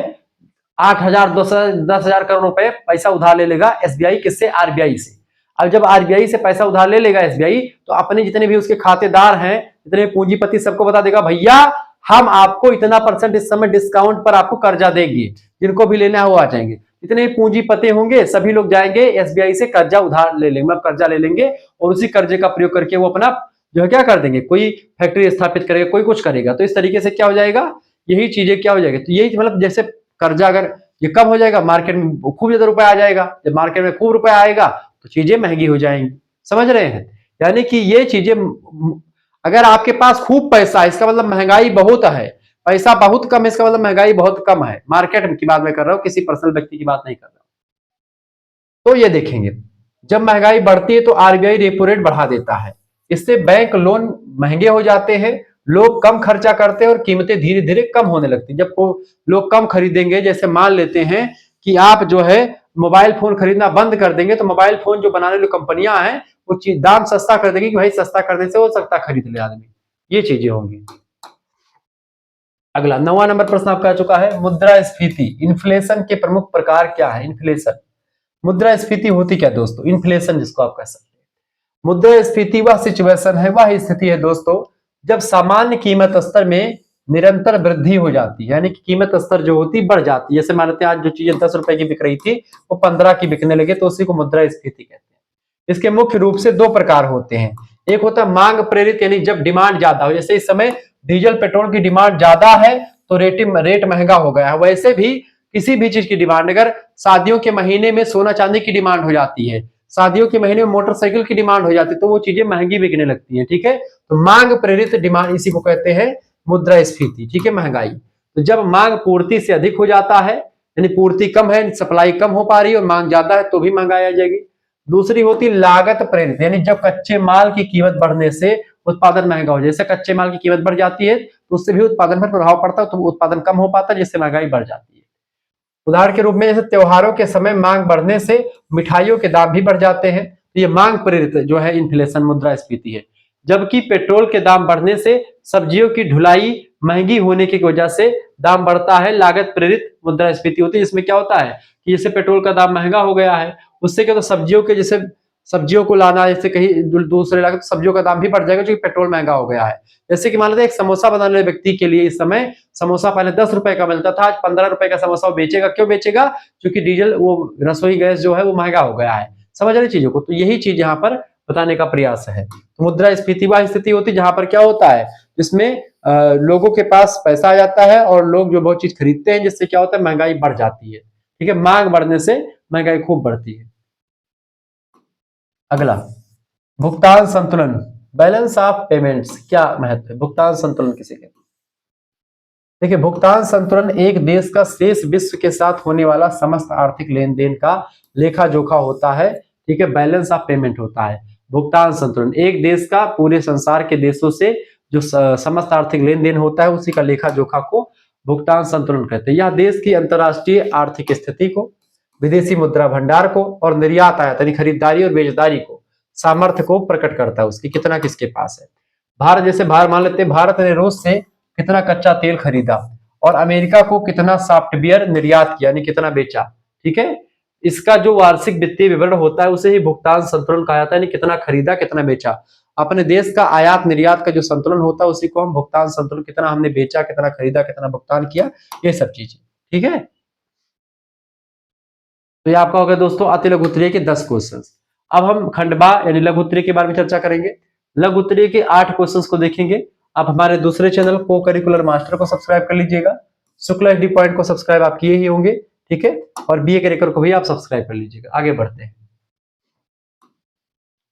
8,000 10,000 करोड़ रुपए पैसा उधार ले लेगा SBI किससे, RBI से। अब जब RBI से पैसा उधार ले लेगा SBI तो अपने जितने भी उसके खातेदार हैं, जितने पूंजीपति, सबको बता देगा भैया हम आपको इतना % इस समय डिस्काउंट पर आपको कर्जा देंगे, जिनको भी लेना है वो आ जाएंगे। जितने पूंजीपति होंगे सभी लोग जाएंगे SBI से कर्जा उधार ले लेंगे, मतलब कर्जा ले लेंगे, और उसी कर्जे का प्रयोग करके वो अपना जो है क्या कर देंगे, कोई फैक्ट्री स्थापित करेगा, कोई कुछ करेगा। तो इस तरीके से क्या हो जाएगा, यही चीजें क्या हो जाएगी, तो यही मतलब जैसे कर्जा अगर ये कम हो जाएगा, मार्केट में खूब ज्यादा रुपया आ जाएगा। जब मार्केट में खूब रुपया आएगा तो चीजें महंगी हो जाएंगी। समझ रहे हैं, यानी कि ये चीजें, अगर आपके पास खूब पैसा है इसका मतलब महंगाई बहुत है, पैसा बहुत कम है इसका मतलब महंगाई बहुत कम है। मार्केट की बात मैं कर रहा हूं, किसी पर्सनल व्यक्ति की बात नहीं कर रहा हूं। तो ये देखेंगे, जब महंगाई बढ़ती है तो RBI रेपो रेट बढ़ा देता है, इससे बैंक लोन महंगे हो जाते हैं, लोग कम खर्चा करते हैं और कीमतें धीरे धीरे कम होने लगती है। जब लोग कम खरीदेंगे, जैसे मान लेते हैं कि आप जो है मोबाइल फोन खरीदना बंद कर देंगे तो मोबाइल फोन जो बनाने वाली कंपनियां हैं वो चीज दाम सस्ता कर देंगी कि भाई सस्ता करने से वो सस्ता खरीद ले आदमी। ये चीजें होंगी। अगला 9वां नंबर प्रश्न आपका आ चुका है, मुद्रास्फीति, इन्फ्लेशन के प्रमुख प्रकार क्या है। इन्फ्लेशन, मुद्रास्फीति होती क्या दोस्तों, इन्फ्लेशन जिसको आप कह सकते हैं। मुद्रास्फीति वह सिचुएशन है, वह स्थिति है दोस्तों जब सामान्य कीमत स्तर में निरंतर वृद्धि हो जाती है, यानी कि कीमत स्तर जो होती बढ़ जाती है। जैसे मानते हैं आज जो चीजें 10 रुपए की बिक रही थी वो 15 की बिकने लगे, तो उसी को मुद्रास्फीति कहते हैं। इसके मुख्य रूप से 2 प्रकार होते हैं, एक होता है मांग प्रेरित, यानी जब डिमांड ज्यादा हो, जैसे इस समय डीजल पेट्रोल की डिमांड ज्यादा है तो रेट महंगा हो गया है। वैसे भी किसी भी चीज की डिमांड, अगर शादियों के महीने में सोना चांदी की डिमांड हो जाती है, शादियों के महीने में मोटरसाइकिल की डिमांड हो जाती है, तो वो चीजें महंगी बिकने लगती हैं। ठीक है, तो मांग प्रेरित डिमांड इसी को कहते हैं मुद्रास्फीति। ठीक है, महंगाई, तो जब मांग पूर्ति से अधिक हो जाता है, यानी पूर्ति कम है, सप्लाई कम हो पा रही है और मांग ज्यादा है, तो भी महंगाई आ जाएगी। दूसरी होती लागत प्रेरित, यानी जब कच्चे माल की कीमत बढ़ने से उत्पादन महंगा हो जाए। जैसे कच्चे माल की कीमत बढ़ जाती है तो उससे भी उत्पादन पर प्रभाव पड़ता है, तो उत्पादन कम हो पाता है जिससे महंगाई बढ़ जाती है। उदाहरण के रूप में जैसे त्योहारों के समय मांग बढ़ने से मिठाइयों के दाम भी बढ़ जाते हैं, तो ये मांग प्रेरित जो है इन्फ्लेशन मुद्रास्फीति है। जबकि पेट्रोल के दाम बढ़ने से सब्जियों की ढुलाई महंगी होने की वजह से दाम बढ़ता है, लागत प्रेरित मुद्रास्फीति होती है। इसमें क्या होता है कि जैसे पेट्रोल का दाम महंगा हो गया है, उससे क्या, तो सब्जियों के जैसे सब्जियों को लाना, जैसे कहीं दूसरे इलाके, तो सब्जियों का दाम भी बढ़ जाएगा क्योंकि पेट्रोल महंगा हो गया है। जैसे कि मान लेते हैं एक समोसा बनाने वाले व्यक्ति के लिए इस समय समोसा पहले 10 रुपए का मिलता था, आज 15 रुपए का समोसा वो बेचेगा। क्यों बेचेगा, क्योंकि डीजल वो रसोई गैस जो है वो महंगा हो गया है। समझ रहे चीजों को, तो यही चीज यहाँ पर बताने का प्रयास है। तो मुद्रास्फीति वह स्थिति होती है जहां पर क्या होता है, जिसमें लोगों के पास पैसा आ जाता है और लोग जो बहुत चीज खरीदते हैं, जिससे क्या होता है महंगाई बढ़ जाती है। ठीक है, मांग बढ़ने से महंगाई खूब बढ़ती है। अगला, भुगतान संतुलन, बैलेंस ऑफ पेमेंट्स, क्या महत्व है, भुगतान संतुलन किसे कहते हैं। देखिए, भुगतान संतुलन एक देश का शेष विश्व के साथ होने वाला समस्त आर्थिक लेन देन का लेखा जोखा होता है। ठीक है, बैलेंस ऑफ पेमेंट होता है भुगतान संतुलन। एक देश का पूरे संसार के देशों से जो समस्त आर्थिक लेन देन होता है उसी का लेखा जोखा को भुगतान संतुलन कहते हैं। यह देश की अंतर्राष्ट्रीय आर्थिक स्थिति को, विदेशी मुद्रा भंडार को और निर्यात आयात यानी खरीदारी और बेचदारी को, सामर्थ्य को प्रकट करता है, उसकी कितना किसके पास है। भारत, जैसे भारत मान लेते हैं, भारत ने रूस से कितना कच्चा तेल खरीदा और अमेरिका को कितना सॉफ्टवेयर निर्यात किया, यानी कितना बेचा। ठीक है, इसका जो वार्षिक वित्तीय विवरण होता है उसे ही भुगतान संतुलन कहा जाता है, यानी कितना खरीदा कितना बेचा। अपने देश का आयात निर्यात का जो संतुलन होता है उसी को हम भुगतान संतुलन, कितना हमने बेचा कितना खरीदा कितना भुगतान किया, ये सब चीजें। ठीक है, तो ये आपका हो गया दोस्तों अति लघु उत्तरीय के 10 क्वेश्चन। अब हम खंडवा यानी लघु उत्तरीय के बारे में चर्चा करेंगे। लघु उत्तरीय के 8 क्वेश्चंस को देखेंगे। आप हमारे दूसरे चैनल को करिकुलर मास्टर को सब्सक्राइब कर लीजिएगा, शुक्ला एचडी पॉइंट को सब्सक्राइब आप किए ही होंगे। ठीक है, और बीए करिकुलर को भी आप सब्सक्राइब कर लीजिएगा। आगे बढ़ते हैं।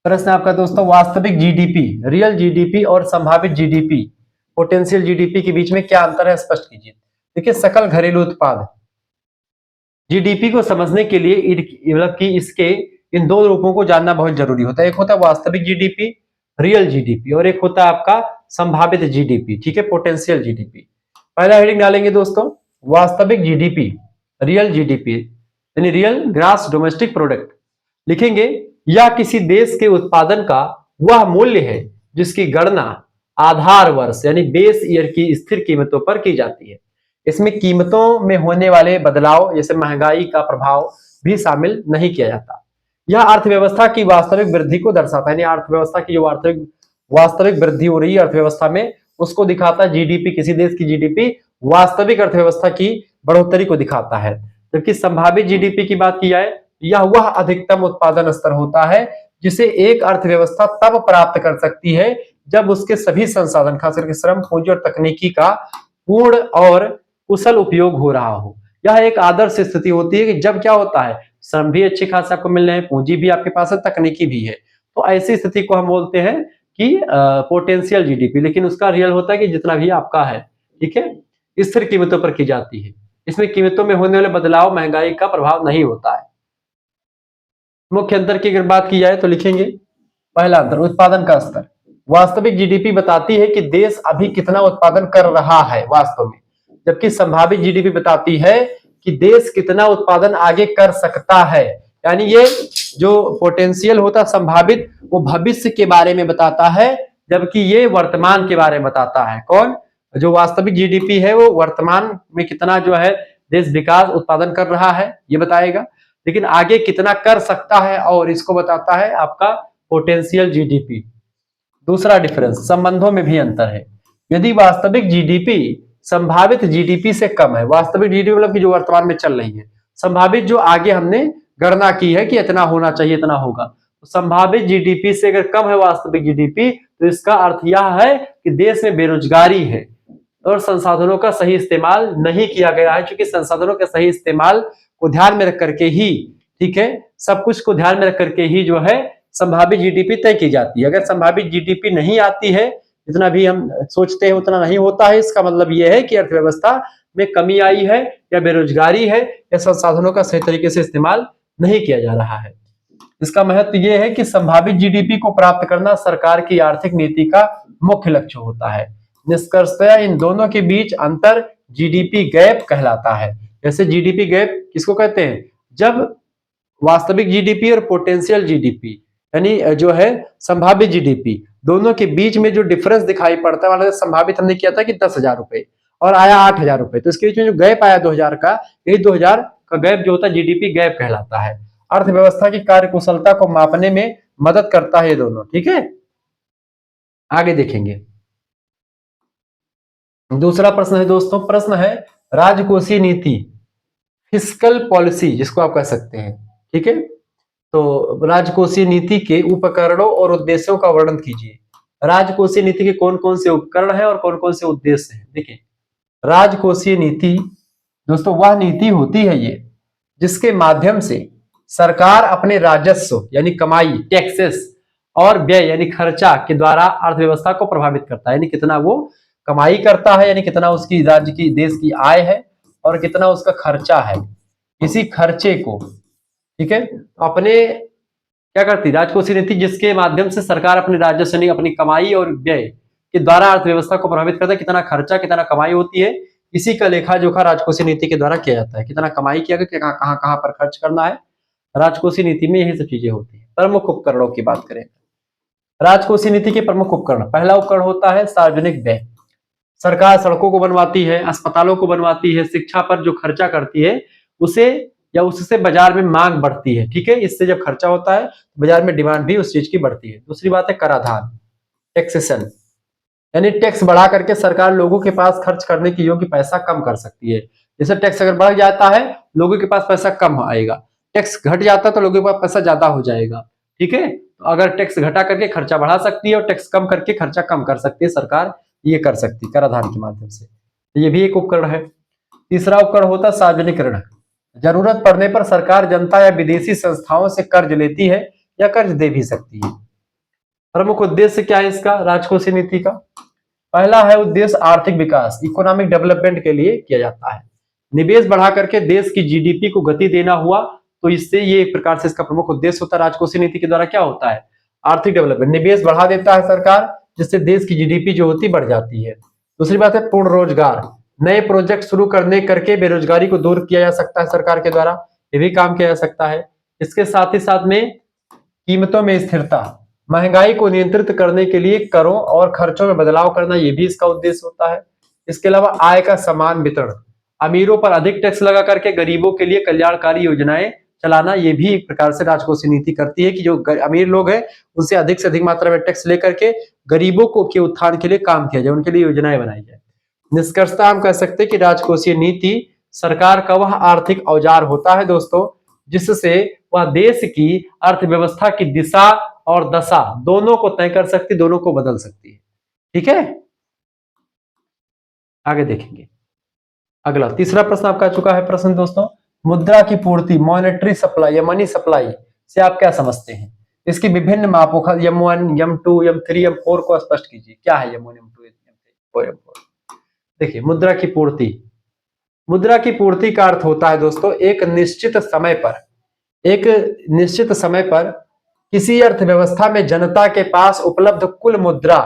प्रश्न आपका दोस्तों, वास्तविक जीडीपी, रियल जीडीपी और संभावित जीडीपी, पोटेंशियल जीडीपी के बीच में क्या अंतर है, स्पष्ट कीजिए। देखिए, सकल घरेलू उत्पाद, जीडीपी को समझने के लिए मतलब कि इसके इन दो रूपों को जानना बहुत जरूरी होता है। एक होता है वास्तविक जीडीपी, रियल जीडीपी, और एक होता है आपका संभावित जीडीपी। ठीक है, पोटेंशियल जीडीपी। पहला हेडिंग डालेंगे दोस्तों, वास्तविक जीडीपी, रियल जीडीपी यानी रियल ग्रॉस डोमेस्टिक प्रोडक्ट। लिखेंगे, यह किसी देश के उत्पादन का वह मूल्य है जिसकी गणना आधार वर्ष यानी बेस ईयर की स्थिर कीमतों पर की जाती है। इसमें कीमतों में होने वाले बदलाव जैसे महंगाई का प्रभाव भी शामिल नहीं किया जाता। यह अर्थव्यवस्था की वास्तविक वृद्धि को दर्शाता है, यानी अर्थव्यवस्था की जो वास्तविक वृद्धि हो रही है अर्थव्यवस्था में उसको दिखाता है। जीडीपी, किसी देश की जीडीपी वास्तविक अर्थव्यवस्था की बढ़ोतरी को दिखाता है। जबकि संभावित जीडीपी की बात की जाए, यह वह अधिकतम उत्पादन स्तर होता है जिसे एक अर्थव्यवस्था तब प्राप्त कर सकती है जब उसके सभी संसाधन, खास करके श्रम, पूंजी और तकनीकी का पूर्ण और कुशल उपयोग हो रहा हो। यह एक आदर्श स्थिति होती है कि जब क्या होता है, श्रम भी अच्छे खासे आपको मिल रहे हैं, पूंजी भी आपके पास है, तकनीकी भी है। तो ऐसी स्थिति को हम बोलते हैं कि पोटेंशियल जीडीपी। लेकिन उसका रियल होता है कि जितना भी आपका है, ठीक है, स्थिर कीमतों पर की जाती है। इसमें कीमतों में होने वाले बदलाव, महंगाई का प्रभाव नहीं होता है। मुख्य अंतर की अगर बात की जाए तो लिखेंगे, पहला अंतर उत्पादन का स्तर। वास्तविक जीडीपी बताती है कि देश अभी कितना उत्पादन कर रहा है वास्तव में, जबकि संभावित जीडीपी बताती है कि देश कितना उत्पादन आगे कर सकता है। यानी ये जो पोटेंशियल होता संभावित, वो भविष्य के बारे में बताता है, जबकि ये वर्तमान के बारे में बताता है। कौन? जो वास्तविक जीडीपी है वो वर्तमान में कितना जो है देश विकास उत्पादन कर रहा है ये बताएगा, लेकिन आगे कितना कर सकता है और इसको बताता है आपका पोटेंशियल जीडीपी। दूसरा डिफरेंस, संबंधों में भी अंतर है। यदि वास्तविक जीडीपी संभावित जीडीपी से कम है, वास्तविक जीडीपी मतलब कि जो वर्तमान में चल रही है, संभावित जो आगे हमने गणना की है कि इतना होना चाहिए इतना होगा, तो संभावित जीडीपी से अगर कम है वास्तविक जीडीपी तो इसका अर्थ यह है कि देश में बेरोजगारी है और संसाधनों का सही इस्तेमाल नहीं किया गया है। क्योंकि संसाधनों के सही इस्तेमाल को ध्यान में रख करके ही, ठीक है, सब कुछ को ध्यान में रख करके ही जो है संभावित जीडीपी तय की जाती है। अगर संभावित जीडीपी नहीं आती है, जितना भी हम सोचते हैं उतना नहीं होता है, इसका मतलब यह है कि अर्थव्यवस्था में कमी आई है या बेरोजगारी है या संसाधनों का सही तरीके से इस्तेमाल नहीं किया जा रहा है। इसका महत्व यह है कि संभावित जीडीपी को प्राप्त करना सरकार की आर्थिक नीति का मुख्य लक्ष्य होता है। निष्कर्षतः इन दोनों के बीच अंतर जीडीपी गैप कहलाता है। जैसे जीडीपी गैप किसको कहते हैं? जब वास्तविक जीडीपी और पोटेंशियल जीडीपी यानी जो है संभावित जीडीपी दोनों के बीच में जो डिफरेंस दिखाई पड़ता है, मतलब संभावित हमने किया था कि 10,000 रुपए और आया 8,000 रुपए, तो इसके बीच में जो गैप आया 2,000 का, यही 2,000 का गैप जो होता है जीडीपी गैप कहलाता है। अर्थव्यवस्था की कार्यकुशलता को मापने में मदद करता है ये दोनों। ठीक है, आगे देखेंगे। दूसरा प्रश्न है दोस्तों, प्रश्न है राजकोषीय नीति, फिस्कल पॉलिसी जिसको आप कह सकते हैं। ठीक है, तो राजकोषीय नीति के उपकरणों और उद्देश्यों का वर्णन कीजिए। राजकोषीय नीति के कौन कौन से उपकरण हैं और कौन कौन से उद्देश्य हैं। देखिए, राजकोषीय नीति दोस्तों वह नीति होती है ये जिसके माध्यम से सरकार अपने राजस्व यानी कमाई, टैक्सेस और व्यय यानी खर्चा के द्वारा अर्थव्यवस्था को प्रभावित करता है। यानी कितना वो कमाई करता है, यानी कितना उसकी राज्य की देश की आय है और कितना उसका खर्चा है। इसी खर्चे को, ठीक है, अपने क्या करती राजकोषीय नीति जिसके माध्यम से सरकार अपने राजस्व यानी अपनी कमाई और व्यय के द्वारा अर्थव्यवस्था को प्रभावित करता है। कितना खर्चा कितना कमाई होती है, इसी का लेखा जोखा राजकोषीय नीति के द्वारा किया जाता है। कितना कमाई किया गया, कहाँ कहाँ पर खर्च करना है, राजकोषीय नीति में यही सब चीजें होती है। प्रमुख उपकरणों की बात करें, राजकोषीय नीति के प्रमुख उपकरण, पहला उपकरण होता है सार्वजनिक व्यय। सरकार सड़कों को बनवाती है, अस्पतालों को बनवाती है, शिक्षा पर जो खर्चा करती है उसे या उससे बाजार में मांग बढ़ती है। ठीक है, इससे जब खर्चा होता है बाजार में डिमांड भी उस चीज की बढ़ती है। दूसरी बात है कराधान, टैक्सेशन, यानी टैक्स बढ़ा करके सरकार लोगों के पास खर्च करने की योग्य पैसा कम कर सकती है। जैसे टैक्स अगर बढ़ जाता है लोगों के पास पैसा कम आएगा, टैक्स घट जाता है तो लोगों के पास पैसा ज्यादा हो जाएगा। ठीक है, तो अगर टैक्स घटा करके खर्चा बढ़ा सकती है और टैक्स कम करके खर्चा कम कर सकती है सरकार, ये कर सकती है कराधान के माध्यम से। तो ये भी एक उपकरण है। तीसरा उपकरण होता है सार्वजनिक ऋण। जरूरत पड़ने पर सरकार जनता या विदेशी संस्थाओं से कर्ज लेती है या कर्ज दे भी सकती है। प्रमुख उद्देश्य क्या है इसका, राजकोषीय नीति का? पहला है उद्देश्य आर्थिक विकास, इकोनॉमिक डेवलपमेंट के लिए किया जाता है। निवेश बढ़ा करके देश की जीडीपी को गति देना हुआ, तो इससे ये एक प्रकार से इसका प्रमुख उद्देश्य होता है। राजकोषीय नीति के द्वारा क्या होता है, आर्थिक डेवलपमेंट, निवेश बढ़ा देता है सरकार, जिससे देश की जीडीपी जो होती बढ़ जाती है। दूसरी बात है पूर्ण रोजगार, नए प्रोजेक्ट शुरू करने करके बेरोजगारी को दूर किया जा सकता है सरकार के द्वारा, ये भी काम किया जा सकता है। इसके साथ ही साथ में कीमतों में स्थिरता, महंगाई को नियंत्रित करने के लिए करों और खर्चों में बदलाव करना, ये भी इसका उद्देश्य होता है। इसके अलावा आय का समान वितरण, अमीरों पर अधिक टैक्स लगा करके गरीबों के लिए कल्याणकारी योजनाएं चलाना, ये भी एक प्रकार से राजकोषीय नीति करती है कि जो अमीर लोग हैं उनसे अधिक मात्रा में टैक्स लेकर के गरीबों को के उत्थान के लिए काम किया जाए, उनके लिए योजनाएं बनाई जाए। निष्कर्षतः हम कह सकते हैं कि राजकोषीय नीति सरकार का वह आर्थिक औजार होता है दोस्तों, जिससे वह देश की अर्थव्यवस्था की दिशा और दशा दोनों को तय कर सकती, दोनों को बदल सकती है। ठीक है, आगे देखेंगे। अगला तीसरा प्रश्न आपका आ चुका है। प्रश्न दोस्तों, मुद्रा की पूर्ति, मॉनेटरी सप्लाई या मनी सप्लाई से आप क्या समझते हैं? इसकी विभिन्न मापों का M1, M2, M3, M4 को स्पष्ट कीजिए। क्या है M1, M2, M3 और M4? देखिए, मुद्रा की पूर्ति, मुद्रा की पूर्ति का अर्थ होता है दोस्तों एक निश्चित समय पर किसी अर्थव्यवस्था में जनता के पास उपलब्ध कुल मुद्रा,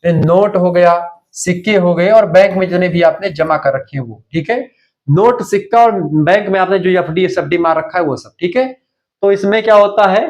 नोट हो गया, सिक्के हो गए और बैंक में जितने भी आपने जमा कर रखे हैं वो। ठीक है, नोट, सिक्का और बैंक में आपने जो एफडी एसएफडी मार रखा है वो सब। ठीक है, तो इसमें क्या होता है,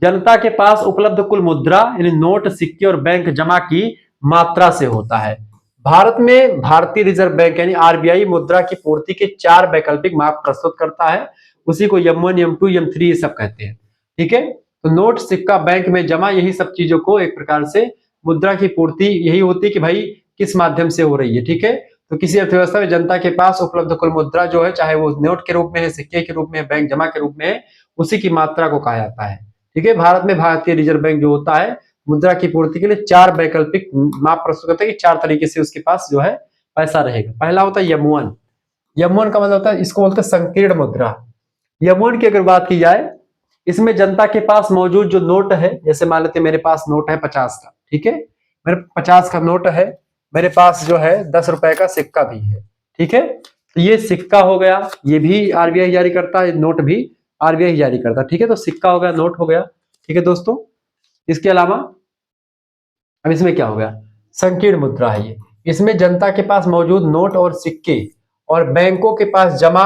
जनता के पास उपलब्ध कुल मुद्रा यानी नोट, सिक्के और बैंक जमा की मात्रा से होता है। भारत में भारतीय रिजर्व बैंक यानी आरबीआई मुद्रा की पूर्ति के 4 वैकल्पिक माप प्रस्तुत करता है, उसी को M1, M2, M3 ये सब कहते हैं। ठीक है, तो नोट, सिक्का, बैंक में जमा, यही सब चीजों को एक प्रकार से मुद्रा की पूर्ति यही होती है कि भाई किस माध्यम से हो रही है। ठीक है, तो किसी अर्थव्यवस्था में जनता के पास उपलब्ध कुल मुद्रा जो है, चाहे वो नोट के रूप में है, सिक्के के रूप में, बैंक जमा के रूप में है, उसी की मात्रा को कहा जाता है। ठीक है, भारत में भारतीय रिजर्व बैंक जो होता है मुद्रा की पूर्ति के लिए 4 वैकल्पिक माप प्रस्तुत करता है कि 4 तरीके से उसके पास जो है पैसा रहेगा। पहला होता है M1, M1 का मतलब होता है, इसको बोलते हैं संकीर्ण मुद्रा। M1 की अगर बात की जाए, इसमें जनता के पास मौजूद जो नोट है, जैसे मान लेते मेरे पास नोट है 50 का। ठीक है, मेरे 50 का नोट है, मेरे पास जो है 10 रुपए का सिक्का भी है। ठीक है, तो ये सिक्का हो गया, ये भी आरबीआई जारी करता है, नोट भी आरबीआई जारी करता है। ठीक है, तो सिक्का हो गया, नोट हो गया। ठीक है दोस्तों, इसके अलावा अब इसमें क्या हो गया, संकीर्ण मुद्रा है ये, इसमें जनता के पास मौजूद नोट और सिक्के और बैंकों के पास जमा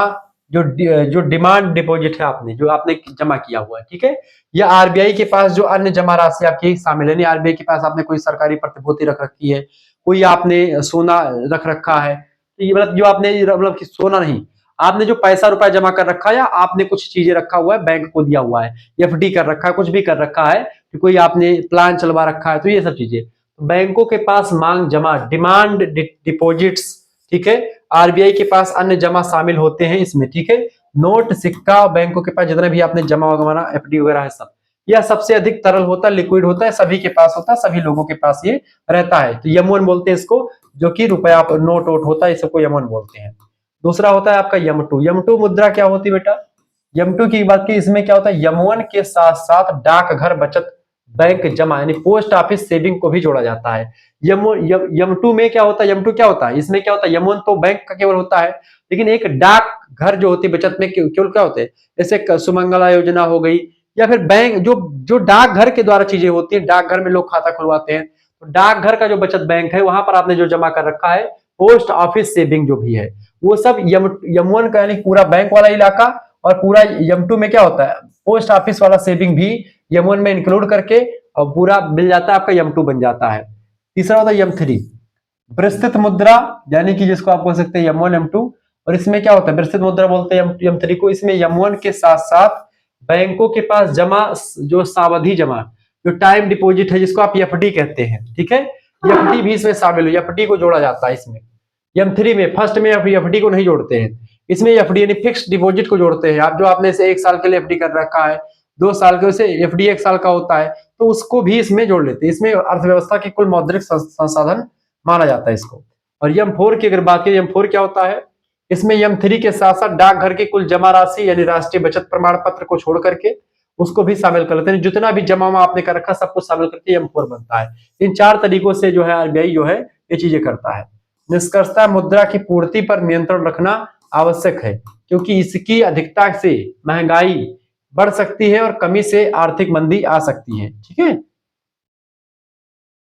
जो डिमांड डिपॉजिट है आपने जो आपने जमा किया हुआ है। ठीक है, या आरबीआई के पास जो अन्य जमा राशि आपकी शामिल है, आरबीआई के पास आपने कोई सरकारी प्रतिभूति रख रखी है, कोई आपने सोना रख रखा है, तो ये मतलब जो आपने मतलब कि सोना नहीं, आपने जो पैसा रुपया जमा कर रखा है या आपने कुछ चीजें रखा हुआ है, बैंक को दिया हुआ है, एफडी कर रखा है, कुछ भी कर रखा है, कोई आपने प्लान चलवा रखा है, तो ये सब चीजें बैंकों के पास मांग जमा, डिमांड डिपॉजिट्स। ठीक है, आरबीआई के पास अन्य जमा शामिल होते हैं इसमें। ठीक है, नोट, सिक्का, बैंकों के पास जितना भी आपने जमा वगैरह एफडी वगैरह है सब, यह सबसे अधिक तरल होता है, लिक्विड होता है, सभी के पास होता है, सभी लोगों के पास ये रहता है। तो M1 बोलते हैं इसको, जो कि रुपया नोट वोट होता है, इसको M1 बोलते हैं। दूसरा होता है आपका M2। M2 मुद्रा क्या होती है बेटा, M2 की बात की, इसमें क्या होता है, M1 के साथ साथ डाकघर बचत बैंक जमा यानी पोस्ट ऑफिस सेविंग को भी जोड़ा जाता है। M2 में क्या होता है, M2 क्या होता है, इसमें क्या होता है, M1 तो बैंक का केवल होता है, लेकिन एक डाक घर जो होती है बचत में केवल क्या होते हैं, जैसे सुमंगला योजना हो गई, या फिर बैंक जो डाकघर के द्वारा चीजें होती है, डाकघर में लोग खाता खुलवाते हैं, तो डाकघर का जो बचत बैंक है वहां पर आपने जो जमा कर रखा है, पोस्ट ऑफिस सेविंग जो भी है, वो सब M1 का यानी पूरा बैंक वाला इलाका, और पूरा M2 में क्या होता है, पोस्ट ऑफिस वाला सेविंग भी M1 में इंक्लूड करके और पूरा मिल जाता है, आपका M2 बन जाता है। तीसरा होता है M3। विस्तृत मुद्रा यानी कि जिसको आप बोल सकते हैं M1 M2, और इसमें क्या होता है विस्तृत मुद्रा बोलते हैं M3 को। इसमें M1 के साथ साथ बैंकों के पास जमा जो सावधि जमा जो टाइम डिपॉजिट है जिसको आप एफडी कहते हैं, ठीक है, एफडी भी इसमें शामिल है, एफडी को जोड़ा जाता है इसमें। M3 में फर्स्ट में एफडी को नहीं जोड़ते हैं, इसमें एफडी यानी फिक्स्ड डिपॉजिट को जोड़ते हैं। आप जो आपने से 1 साल के लिए एफडी कर रखा है, 2 साल के उसे एफडी 1 साल का होता है, तो उसको भी इसमें जोड़ लेते हैं। इसमें अर्थव्यवस्था के कुल मौद्रिक संसाधन माना जाता है इसको। और M4 की अगर बात करें, M4 क्या होता है, इसमें M3 के साथ साथ डाकघर की कुल जमा राशि यानी राष्ट्रीय बचत प्रमाण पत्र को छोड़ करके उसको भी शामिल कर लेते हैं। जितना भी जमा आपने कर रखा सब कुछ शामिल करके M4 बनता है। इन 4 तरीकों से जो है आरबीआई जो है ये चीजें करता है। निष्कर्षतः मुद्रा की पूर्ति पर नियंत्रण रखना आवश्यक है, क्योंकि इसकी अधिकता से महंगाई बढ़ सकती है और कमी से आर्थिक मंदी आ सकती है। ठीक है,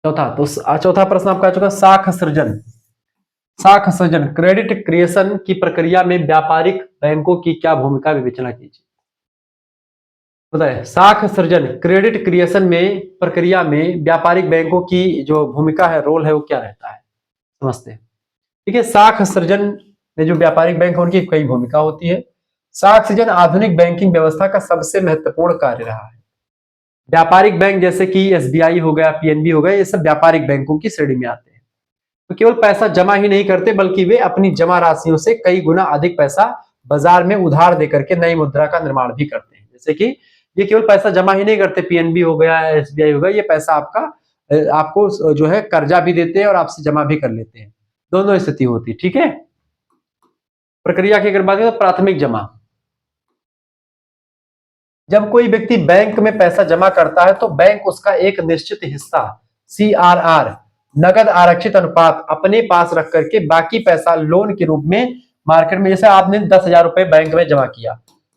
चौथा प्रश्न आपका आ चुका साख सृजन। साख सृजन क्रेडिट क्रिएशन की प्रक्रिया में व्यापारिक बैंकों की क्या भूमिका विवेचना कीजिए। बताए साख सृजन क्रेडिट क्रिएशन में प्रक्रिया में व्यापारिक बैंकों की जो भूमिका है, रोल है, वो क्या रहता है, समझते हैं। ठीक है, साख सृजन में जो व्यापारिक बैंक है उनकी कई भूमिका होती है। साख सृजन आधुनिक बैंकिंग व्यवस्था का सबसे महत्वपूर्ण कार्य रहा है। व्यापारिक बैंक जैसे कि एसबीआई हो गया, पीएनबी हो गया, ये सब व्यापारिक बैंकों की श्रेणी में आते हैं। तो केवल पैसा जमा ही नहीं करते बल्कि वे अपनी जमा राशियों से कई गुना अधिक पैसा बाजार में उधार देकर के नई मुद्रा का निर्माण भी करते हैं। जैसे कि ये केवल पैसा जमा ही नहीं करते, पीएनबी हो गया, एसबीआई हो गया, ये पैसा आपको जो है कर्जा भी देते हैं और आपसे जमा भी कर लेते हैं, दोनों स्थिति होती है। ठीक है, प्रक्रिया की अगर बात करें तो प्राथमिक जमा, जब कोई व्यक्ति बैंक में पैसा जमा करता है तो बैंक उसका एक निश्चित हिस्सा CRR नगद आरक्षित अनुपात अपने पास रख करके बाकी पैसा लोन के रूप में मार्केट में, जैसे आपने 10,000 रुपए बैंक में जमा किया,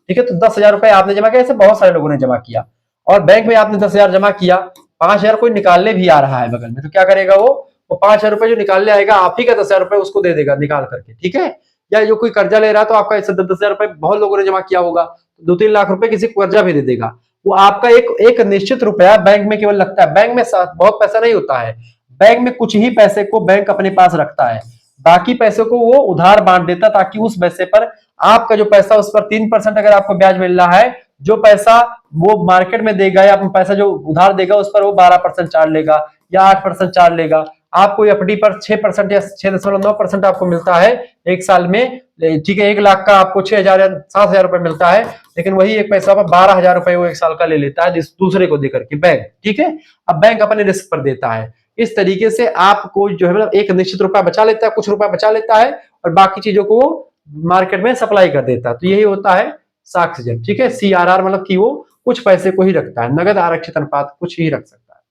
ठीक है, तो 10,000 रुपए आपने जमा किया, ऐसे बहुत सारे लोगों ने जमा किया और बैंक में आपने 10,000 जमा किया, 5,000 कोई निकालने भी आ रहा है बगल में, तो क्या करेगा वो 5,000 रुपए जो निकालने आएगा आप ही का 10,000 रुपए उसको दे देगा निकाल करके। ठीक है, या जो कोई कर्जा ले रहा है तो आपका 10,000 रुपए बहुत लोगों ने जमा किया होगा, 2-3 लाख रुपए किसी को कर्जा भी दे देगा, वो आपका एक निश्चित रुपया बैंक में केवल लगता है। बैंक में बहुत पैसा नहीं होता है, बैंक में कुछ ही पैसे को बैंक अपने पास रखता है, बाकी पैसे को वो उधार बांट देता ताकि उस पैसे पर आपका जो पैसा उस पर 3% अगर आपको ब्याज मिल रहा है, जो पैसा वो मार्केट में देगा या पैसा जो उधार देगा उस पर वो 12% चार्ज लेगा या 8% चार्ज लेगा। आपको एफडी पर 6% या 6.9% आपको मिलता है एक साल में। ठीक है, 1 लाख का आपको 6,000 या 7,000 रुपए मिलता है, लेकिन वही एक पैसा पर 12,000 रुपए वो 1 साल का ले लेता है दूसरे को देकर के बैंक। ठीक है, अब बैंक अपने रिस्क पर देता है। इस तरीके से आपको जो है मतलब एक निश्चित रुपया बचा लेता है, कुछ रुपया बचा लेता है और बाकी चीजों को मार्केट में सप्लाई कर देता है। तो यही होता है साख सृजन। ठीक है, CRR मतलब कि वो कुछ पैसे को ही रखता है, नगद आरक्षित अनुपात कुछ ही रख सकता है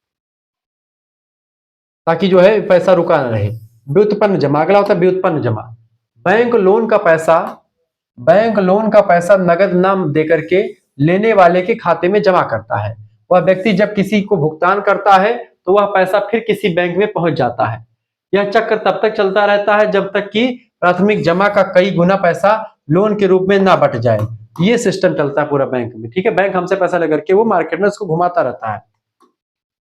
ताकि जो है पैसा रुका न रहे। व्युत्पन्न जमा, अगला होता है व्युत्पन्न जमा। बैंक लोन का पैसा नगद नाम देकर के लेने वाले के खाते में जमा करता है। वह व्यक्ति जब किसी को भुगतान करता है तो वह पैसा फिर किसी बैंक में पहुंच जाता है। यह चक्र तब तक चलता रहता है जब तक कि प्राथमिक जमा का कई गुना पैसा लोन के रूप में ना बट जाए। ये सिस्टम चलता है पूरा बैंक में। ठीक है, बैंक हमसे पैसा लेकर के वो मार्केट में उसको घुमाता रहता है।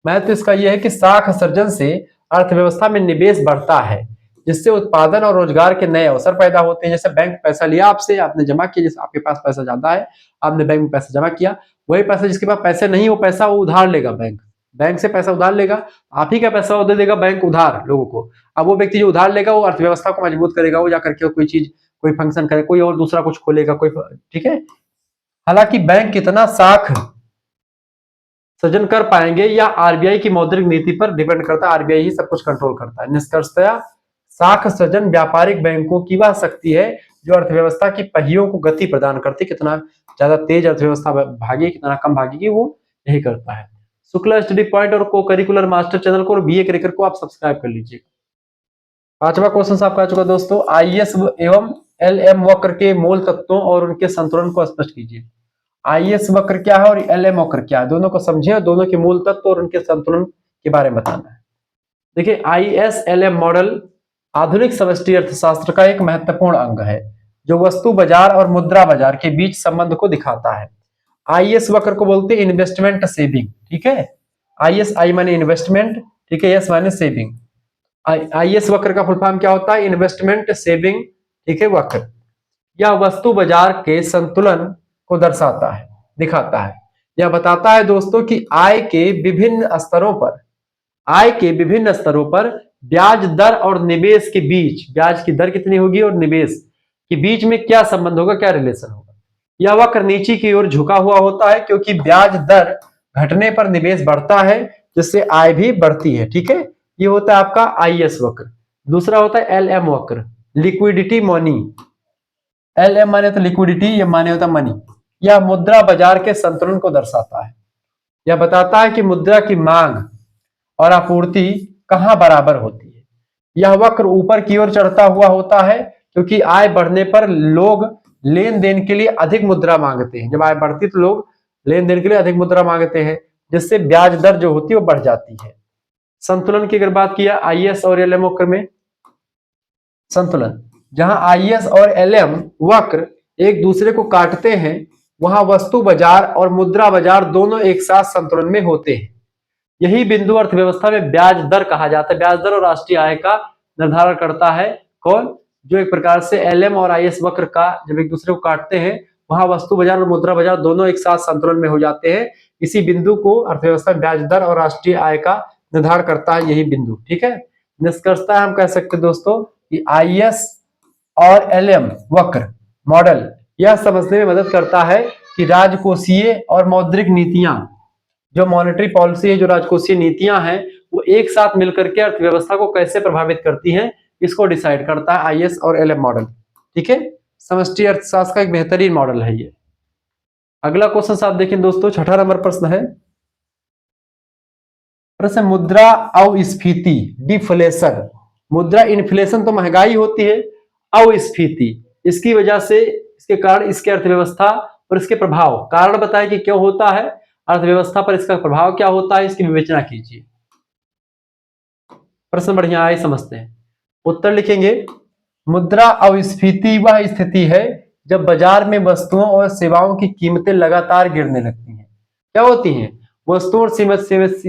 महत्व इसका यह है कि साख सृजन से अर्थव्यवस्था में निवेश बढ़ता है, जिससे उत्पादन और रोजगार के नए अवसर पैदा होते हैं। जैसे बैंक पैसा लिया आपसे, आपने जमा किया, जैसे आपके पास पैसा ज्यादा है, आपने बैंक में पैसा जमा किया, वही पैसा जिसके पास पैसे नहीं वो पैसा वो उधार लेगा, बैंक से पैसा उधार लेगा, आप ही का पैसा वो दे देगा बैंक उधार लोगों को। अब वो व्यक्ति जो उधार लेगा वो अर्थव्यवस्था को मजबूत करेगा, वो जाकर के कोई चीज कोई फंक्शन करे, कोई और दूसरा कुछ खोलेगा कोई। ठीक है, हालांकि बैंक कितना साख सृजन कर पाएंगे या आरबीआई की मौद्रिक नीति पर डिपेंड करता है, आरबीआई ही सब कुछ कंट्रोल करता है। निष्कर्षतः साख सृजन व्यापारिक बैंकों की वह शक्ति है जो अर्थव्यवस्था की पहियों को गति प्रदान करती, कितना ज्यादा तेज अर्थव्यवस्था भागी कितना कम भागेगी वो यही करता है। शुक्ला स्टडी पॉइंट और को करिकुलर मास्टर चैनल को और बीए करिकुलर को आप सब्सक्राइब कर लीजिएगा। 5वां क्वेश्चन आपका आ चुका दोस्तों, आईएस एवं एलएम वक्र के मूल तत्वों और उनके संतुलन को स्पष्ट कीजिए। आईएस वक्र क्या है और एलएम वक्र क्या है, दोनों को समझे और दोनों के मूल तत्व और उनके संतुलन के बारे में बताना है। देखिए, आईएस एलएम मॉडल आधुनिक समष्टि अर्थशास्त्र का एक महत्वपूर्ण अंग है जो वस्तु बाजार और मुद्रा बाजार के बीच संबंध को दिखाता है। आईएस वक्र को बोलते हैं इन्वेस्टमेंट सेविंग। ठीक है, आईएस आई माने इन्वेस्टमेंट, ठीक है, एस माने सेविंग। IS वक्र का फुल फॉर्म क्या होता है? इन्वेस्टमेंट सेविंग, ठीक है, वक्र। यह वस्तु बाजार के संतुलन को दर्शाता है, दिखाता है। यह बताता है दोस्तों कि आय के विभिन्न स्तरों पर ब्याज दर और निवेश के बीच, ब्याज की दर कितनी होगी और निवेश के बीच में क्या संबंध होगा, क्या रिलेशन होगा। यह वक्र नीचे की ओर झुका हुआ होता है क्योंकि ब्याज दर घटने पर निवेश बढ़ता है, जिससे आय भी बढ़ती है, ठीक है। ये होता है आपका IS वक्र। दूसरा होता है LM वक्र, लिक्विडिटी मनी। LM माने तो लिक्विडिटी, ये माने होता मनी। यह मुद्रा बाजार के संतुलन को दर्शाता है। यह बताता है कि मुद्रा की मांग और आपूर्ति कहां बराबर होती है। यह वक्र ऊपर की ओर चढ़ता हुआ होता है क्योंकि आय बढ़ने पर लोग लेन देन के लिए अधिक मुद्रा मांगते हैं। जब आय बढ़ती तो लोग लेन देन के लिए अधिक मुद्रा मांगते हैं, जिससे ब्याज दर जो होती है वो बढ़ जाती है। संतुलन की अगर बात किया IS और LM वक्र में, संतुलन, जहां IS और LM वक्र एक दूसरे को काटते हैं, वहां वस्तु बाजार और मुद्रा बाजार दोनों एक साथ संतुलन में होते हैं। यही बिंदु अर्थव्यवस्था में ब्याज दर कहा जाता है। ब्याज दर और राष्ट्रीय आय का निर्धारण करता है कौन? जो एक प्रकार से LM और IS वक्र का जब एक दूसरे को काटते हैं, वहां वस्तु बाजार और मुद्रा बाजार दोनों एक साथ संतुलन में हो जाते हैं। इसी बिंदु को अर्थव्यवस्था में ब्याज दर और राष्ट्रीय आय का निर्धारण करता है, यही बिंदु, ठीक है। निष्कर्षतः हम कह सकते हैं दोस्तों कि IS और LM वक्र मॉडल यह समझने में मदद करता है कि राजकोषीय और मौद्रिक नीतियां, जो मॉनेटरी पॉलिसी है, जो राजकोषीय नीतियां हैं, वो एक साथ मिलकर के अर्थव्यवस्था को कैसे प्रभावित करती हैं, इसको डिसाइड करता है IS और LM मॉडल, ठीक है। समष्टि अर्थशास्त्र का एक बेहतरीन मॉडल है ये। अगला क्वेश्चन आप देखें दोस्तों, 6ठा नंबर प्रश्न है। प्रश्न, मुद्रा अस्फीति, डिफ्लेशन। मुद्रा इन्फ्लेशन तो महंगाई होती है, अस्फीति इसकी वजह से, इसके कारण, इसके अर्थव्यवस्था और इसके प्रभाव, कारण बताएं कि क्यों होता है, अर्थव्यवस्था पर इसका प्रभाव क्या होता है, इसकी विवेचना कीजिए। प्रश्न बढ़िया है, समझते हैं। उत्तर लिखेंगे, मुद्रा अस्फीति वह स्थिति है जब बाजार में वस्तुओं और सेवाओं की कीमतें लगातार गिरने लगती हैं। क्या होती हैं? वस्तुओं और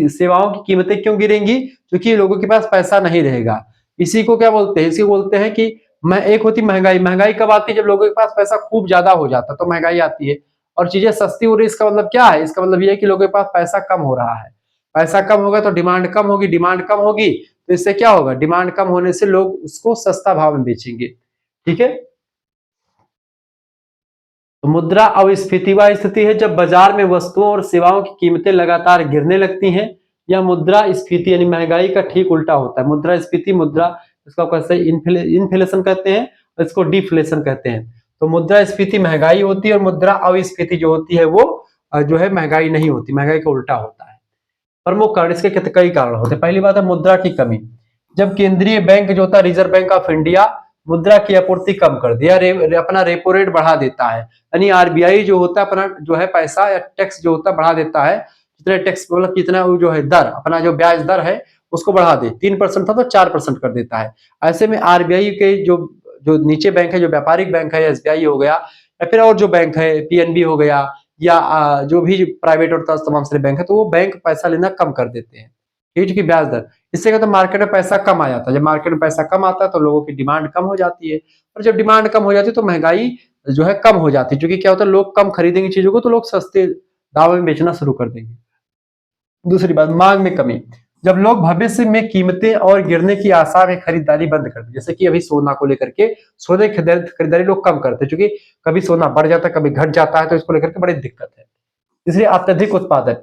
सेवाओं की कीमतें क्यों गिरेंगी? क्योंकि लोगों के पास पैसा नहीं रहेगा। इसी को क्या बोलते हैं? इसी को बोलते हैं कि एक होती महंगाई। महंगाई कब आती है? जब लोगों के पास पैसा खूब ज्यादा हो जाता है तो महंगाई आती है, और चीजें सस्ती हो रही है। इसका मतलब क्या है? इसका मतलब यह है कि लोगों के पास पैसा कम हो रहा है। पैसा कम होगा तो डिमांड कम होगी, डिमांड कम होगी तो इससे क्या होगा? डिमांड कम होने से लोग उसको सस्ता भाव में बेचेंगे, ठीक है। तो मुद्रा अस्फीति वह स्थिति है जब बाजार में वस्तुओं और सेवाओं की कीमतें लगातार गिरने लगती हैं। यह मुद्रा स्फीति यानी महंगाई का ठीक उल्टा होता है। मुद्रा स्फीति, मुद्रा इसका कैसे इन्फ्लेशन कहते हैं और इसको डिफ्लेशन कहते हैं। तो मुद्रा स्फीति महंगाई होती है और मुद्रा अस्फीति जो होती है वो जो है महंगाई नहीं होती, महंगाई का उल्टा होता है। प्रमुख कारण, इसके कई कारण होते हैं। पहली बात है मुद्रा की कमी। जब केंद्रीय बैंक जो होता है, रिजर्व बैंक ऑफ इंडिया, मुद्रा की आपूर्ति कम कर दिया, अपना रेपो रेट बढ़ा देता है, यानी RBI जो होता है अपना जो है पैसा या टैक्स जो होता है बढ़ा देता है। कितना टैक्स, मतलब कितना जो है दर, अपना जो ब्याज दर है उसको बढ़ा दे। 3% था तो 4% कर देता है। ऐसे में RBI के जो जो नीचे बैंक है, जो व्यापारिक बैंक है, SBI हो गया या फिर और जो बैंक है, PNB हो गया, या जो भी प्राइवेट और तमाम सारे बैंक है, तो वो बैंक पैसा लेना कम कर देते हैं, ठीक है, ब्याज दर। इससे क्या होता है? मार्केट में पैसा कम आ जाता है। जब मार्केट में पैसा कम आता है तो लोगों की डिमांड कम हो जाती है, और जब डिमांड कम हो जाती है तो महंगाई जो है कम हो जाती है। क्योंकि क्या होता है, लोग कम खरीदेंगे चीजों को तो लोग सस्ते दाम में बेचना शुरू कर देंगे। दूसरी बात, मांग में कमी। जब लोग भविष्य में कीमतें और गिरने की आशा में खरीदारी बंद कर दी, जैसे कि अभी सोना को लेकर के, सोने की खरीदारी लोग कम करते हैं क्योंकि कभी सोना बढ़ जाता है, कभी घट जाता है, तो इसको लेकर के बड़ी दिक्कत है। इसलिए अत्यधिक उत्पादन,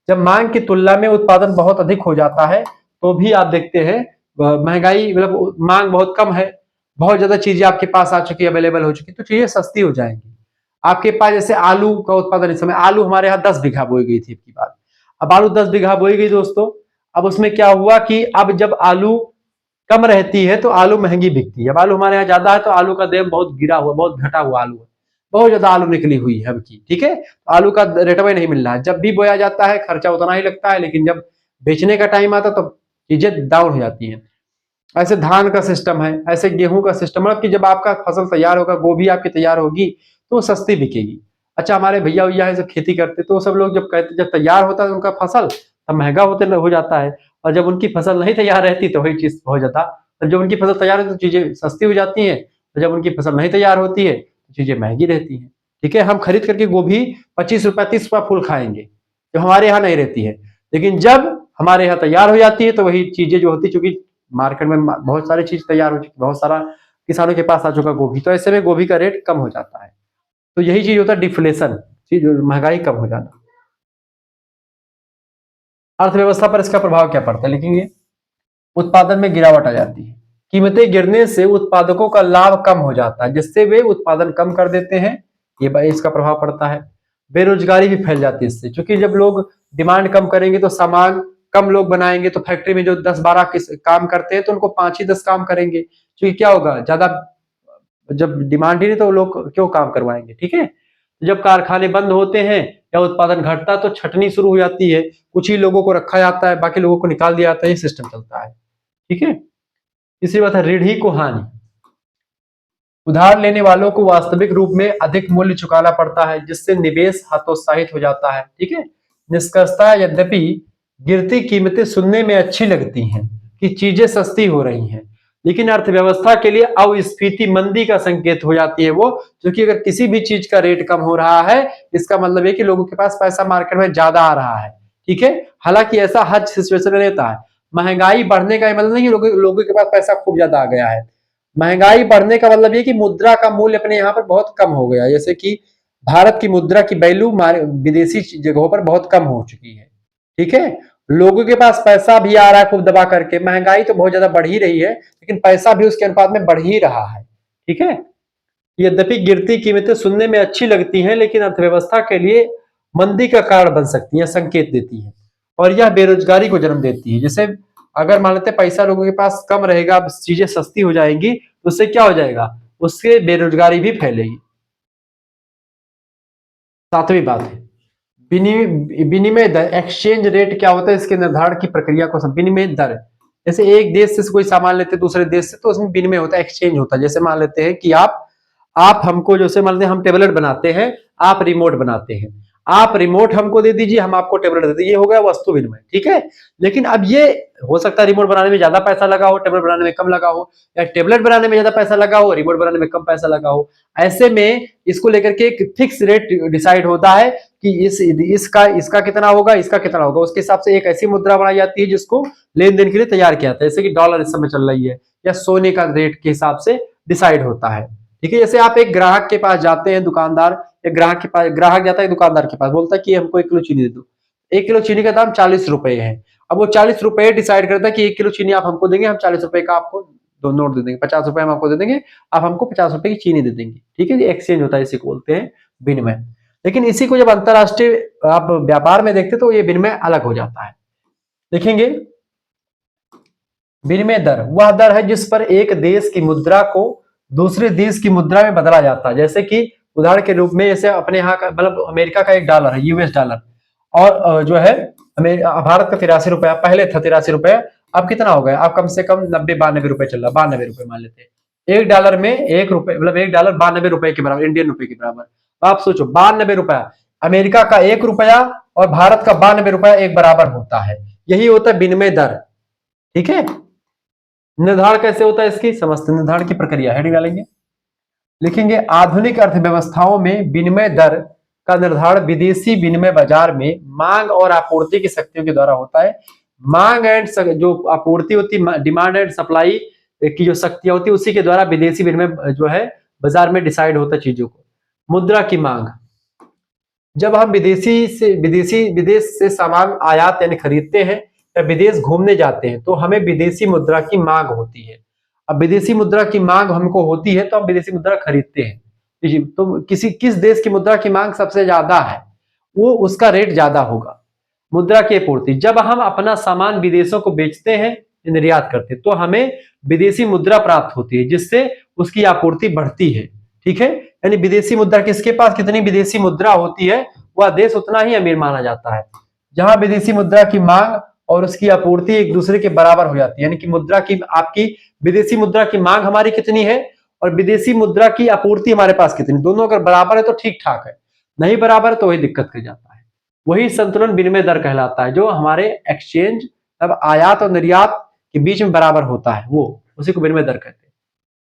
जब मांग की तुलना में उत्पादन बहुत अधिक हो जाता है तो भी आप देखते हैं महंगाई, मतलब मांग बहुत कम है, बहुत ज्यादा चीजें आपके पास आ चुकी, अवेलेबल हो चुकी, तो चीजें सस्ती हो जाएंगी। आपके पास जैसे आलू का उत्पादन, इस समय आलू हमारे यहाँ 10 बीघा बोई गई थी की बात। अब आलू 10 बीघा बोई गई दोस्तों, अब उसमें क्या हुआ कि अब जब आलू कम रहती है तो आलू महंगी बिकती है। अब आलू हमारे यहाँ ज्यादा है तो आलू का दाम बहुत गिरा हुआ, बहुत घटा हुआ आलू है, बहुत ज्यादा आलू निकली हुई है अब की, ठीक है। आलू का रेट में नहीं मिल रहा है। जब भी बोया जाता है खर्चा उतना ही लगता है, लेकिन जब बेचने का टाइम आता तो चीजें डाउन हो जाती हैं। ऐसे धान का सिस्टम है, ऐसे गेहूं का सिस्टम है कि जब आपका फसल तैयार होगा, गोभी आपकी तैयार होगी तो सस्ती बिकेगी। अच्छा, हमारे भैया भैया है जो खेती करते तो सब लोग जब कहते, जब तैयार होता है उनका फसल तब महंगा होते हो जाता है, और जब उनकी फसल नहीं तैयार रहती तो वही चीज हो जाता। और जब उनकी फसल तैयार होती है तो चीजें सस्ती हो जाती हैं, और जब उनकी फसल नहीं तैयार होती है तो चीजें महंगी रहती हैं। ठीक है, हम खरीद करके गोभी 25 रुपया 30 रुपया फूल खाएंगे, जो हमारे यहाँ नहीं रहती है। लेकिन जब हमारे यहाँ तैयार हो जाती है तो वही चीजें जो होती है, चूंकि मार्केट में बहुत सारी चीज तैयार हो चुकी, बहुत सारा किसानों के पास आ चुका गोभी, तो ऐसे में गोभी का रेट कम हो जाता है। तो यही चीज होता है डिफ्लेशन, चीज महंगाई कम हो जाना। अर्थव्यवस्था पर इसका प्रभाव क्या पड़ता है लिखेंगे, उत्पादन में गिरावट आ जाती है। कीमतें गिरने से उत्पादकों का लाभ कम हो जाता है, जिससे वे उत्पादन कम कर देते हैं, ये इसका प्रभाव पड़ता है। बेरोजगारी भी फैल जाती है इससे, क्योंकि जब लोग डिमांड कम करेंगे तो सामान कम लोग बनाएंगे, तो फैक्ट्री में जो 10-12 काम करते हैं तो उनको 5 ही 10 काम करेंगे, क्योंकि क्या होगा, ज्यादा जब डिमांड ही नहीं तो लोग क्यों काम करवाएंगे। ठीक है, जब कारखाने बंद होते हैं या उत्पादन घटता तो छटनी शुरू हो जाती है, कुछ ही लोगों को रखा जाता है, बाकी लोगों को निकाल दिया जाता है, ये सिस्टम चलता है। ठीक है, तीसरी बात है ऋणी को हानि। उधार लेने वालों को वास्तविक रूप में अधिक मूल्य चुकाना पड़ता है, जिससे निवेश हतोत्साहित हो जाता है। ठीक है, निष्कर्षतः यद्यपि गिरती कीमतें सुनने में अच्छी लगती हैं कि चीजें सस्ती हो रही हैं, लेकिन अर्थव्यवस्था के लिए अस्फीति मंदी का संकेत हो जाती है वो, क्योंकि अगर किसी भी चीज का रेट कम हो रहा है इसका मतलब है कि लोगों के पास पैसा मार्केट में ज्यादा आ रहा है। ठीक है, हालांकि ऐसा हर सिचुएशन में रहता है। महंगाई बढ़ने का मतलब नहीं कि लोगों के पास पैसा खूब ज्यादा आ गया है। महंगाई बढ़ने का मतलब ये कि मुद्रा का मूल्य अपने यहाँ पर बहुत कम हो गया, जैसे कि भारत की मुद्रा की वैल्यू विदेशी जगहों पर बहुत कम हो चुकी है। ठीक है, लोगों के पास पैसा भी आ रहा है खूब दबा करके, महंगाई तो बहुत ज्यादा बढ़ ही रही है लेकिन पैसा भी उसके अनुपात में बढ़ ही रहा है। ठीक है, यद्यपि गिरती कीमतें सुनने में अच्छी लगती हैं लेकिन अर्थव्यवस्था के लिए मंदी का कारण बन सकती है, संकेत देती है, और यह बेरोजगारी को जन्म देती है। जैसे अगर मान लेते पैसा लोगों के पास कम रहेगा, चीजें सस्ती हो जाएंगी, तो उससे क्या हो जाएगा, उससे बेरोजगारी भी फैलेगी। सातवीं बात है विनिमय दर, एक्सचेंज रेट क्या होता है, इसके निर्धारण की प्रक्रिया को विनिमय दर, जैसे एक देश से कोई सामान लेते दूसरे देश से तो उसमें विनिमय होता है, एक्सचेंज होता है। जैसे मान लेते हैं कि आप हमको, जैसे मान लेते हैं हम टेबलेट बनाते हैं, आप रिमोट बनाते हैं, आप रिमोट हमको दे दीजिए, हम आपको टेबलेट दे दीजिए, ये हो गया वस्तु विनिमय। ठीक है, लेकिन अब ये हो सकता है रिमोट बनाने में ज्यादा पैसा लगा हो, टेबलेट बनाने में कम लगा हो, या टेबलेट बनाने में ज्यादा पैसा लगा हो, रिमोट बनाने में कम पैसा लगा हो। ऐसे में इसको लेकर के एक फिक्स रेट डिसाइड होता है कि इसका कितना होगा, इसका कितना होगा, उसके हिसाब से एक ऐसी मुद्रा बनाई जाती है जिसको लेन देन के लिए तैयार किया जाता है, जैसे कि डॉलर इस समय चल रही है, या सोने का रेट के हिसाब से डिसाइड होता है। ठीक है, जैसे आप एक ग्राहक के पास जाते हैं, दुकानदार एक ग्राहक जाता है दुकानदार के पास, बोलता है कि हमको 1 किलो चीनी दे दो। 1 किलो चीनी का दाम 40 रुपए है। अब वो 40 रुपए डिसाइड करता है कि 1 किलो चीनी आप हमको देंगे, हम 40 रुपए का आपको दो नोट दे देंगे, 50 रुपए हम आपको दे देंगे, आप हमको 50 रुपए की चीनी दे देंगे। ठीक है, ये एक्सचेंज होता है, इसी को बोलते हैं विनिमय। लेकिन इसी को जब अंतरराष्ट्रीय आप व्यापार में देखते तो ये विनिमय अलग हो जाता है। देखेंगे विनिमय दर वह दर है जिस पर एक देश की मुद्रा को दूसरे देश की मुद्रा में बदला जाता है। जैसे कि उदाहरण के रूप में, जैसे अपने यहाँ का मतलब अमेरिका का 1 डॉलर है, US डॉलर, और जो है भारत का 83 रुपया, पहले था 83 रुपया, अब कितना हो गया, अब कम से कम 90-92 रुपए चल रहा, 92 रुपए मान लेते हैं। 1 डॉलर में 1 रुपए, मतलब 1 डॉलर 92 रुपए के बराबर, इंडियन रुपए के बराबर। आप सोचो 92 रुपया, अमेरिका का 1 रुपया और भारत का 92 रुपया एक बराबर होता है, यही होता है विनिमय दर। ठीक है, निर्धारण कैसे होता है इसकी समझते, निर्धारण की प्रक्रिया हेडिंग डालेंगे, लिखेंगे आधुनिक अर्थव्यवस्थाओं में विनिमय दर का निर्धारण विदेशी विनिमय बाजार में मांग और आपूर्ति की शक्तियों के द्वारा होता है। मांग एंड जो आपूर्ति होती है, डिमांड एंड सप्लाई की जो शक्तियां होती है, उसी के द्वारा विदेशी विनिमय जो है बाजार में डिसाइड होता है चीजों को। मुद्रा की मांग, जब हम विदेश से सामान आयात यानी खरीदते हैं या विदेश घूमने जाते हैं तो हमें विदेशी मुद्रा की मांग होती है। अब विदेशी मुद्रा की मांग हमको होती है तो हम विदेशी मुद्रा खरीदते हैं। तो किस देश की मुद्रा की मांग सबसे ज्यादा है, वो उसका रेट ज्यादा होगा। मुद्रा की आपूर्ति, जब हम अपना सामान विदेशों को बेचते हैं, निर्यात करते हैं, तो हमें विदेशी मुद्रा प्राप्त होती है, जिससे उसकी आपूर्ति बढ़ती है। ठीक है, यानी विदेशी मुद्रा, किसके पास कितनी विदेशी मुद्रा होती है वह देश उतना ही अमीर माना जाता है। जहां विदेशी मुद्रा की मांग और उसकी आपूर्ति एक दूसरे के बराबर हो जाती है, यानी कि मुद्रा की, आपकी विदेशी मुद्रा की मांग हमारी कितनी है और विदेशी मुद्रा की आपूर्ति हमारे पास कितनी, दोनों अगर बराबर है तो ठीक ठाक है, नहीं बराबर है तो वही दिक्कत कर जाता है। वही संतुलन विनिमय दर कहलाता है, जो हमारे एक्सचेंज तब आयात और निर्यात के बीच में बराबर होता है, वो उसी को विनिमय दर कहते हैं।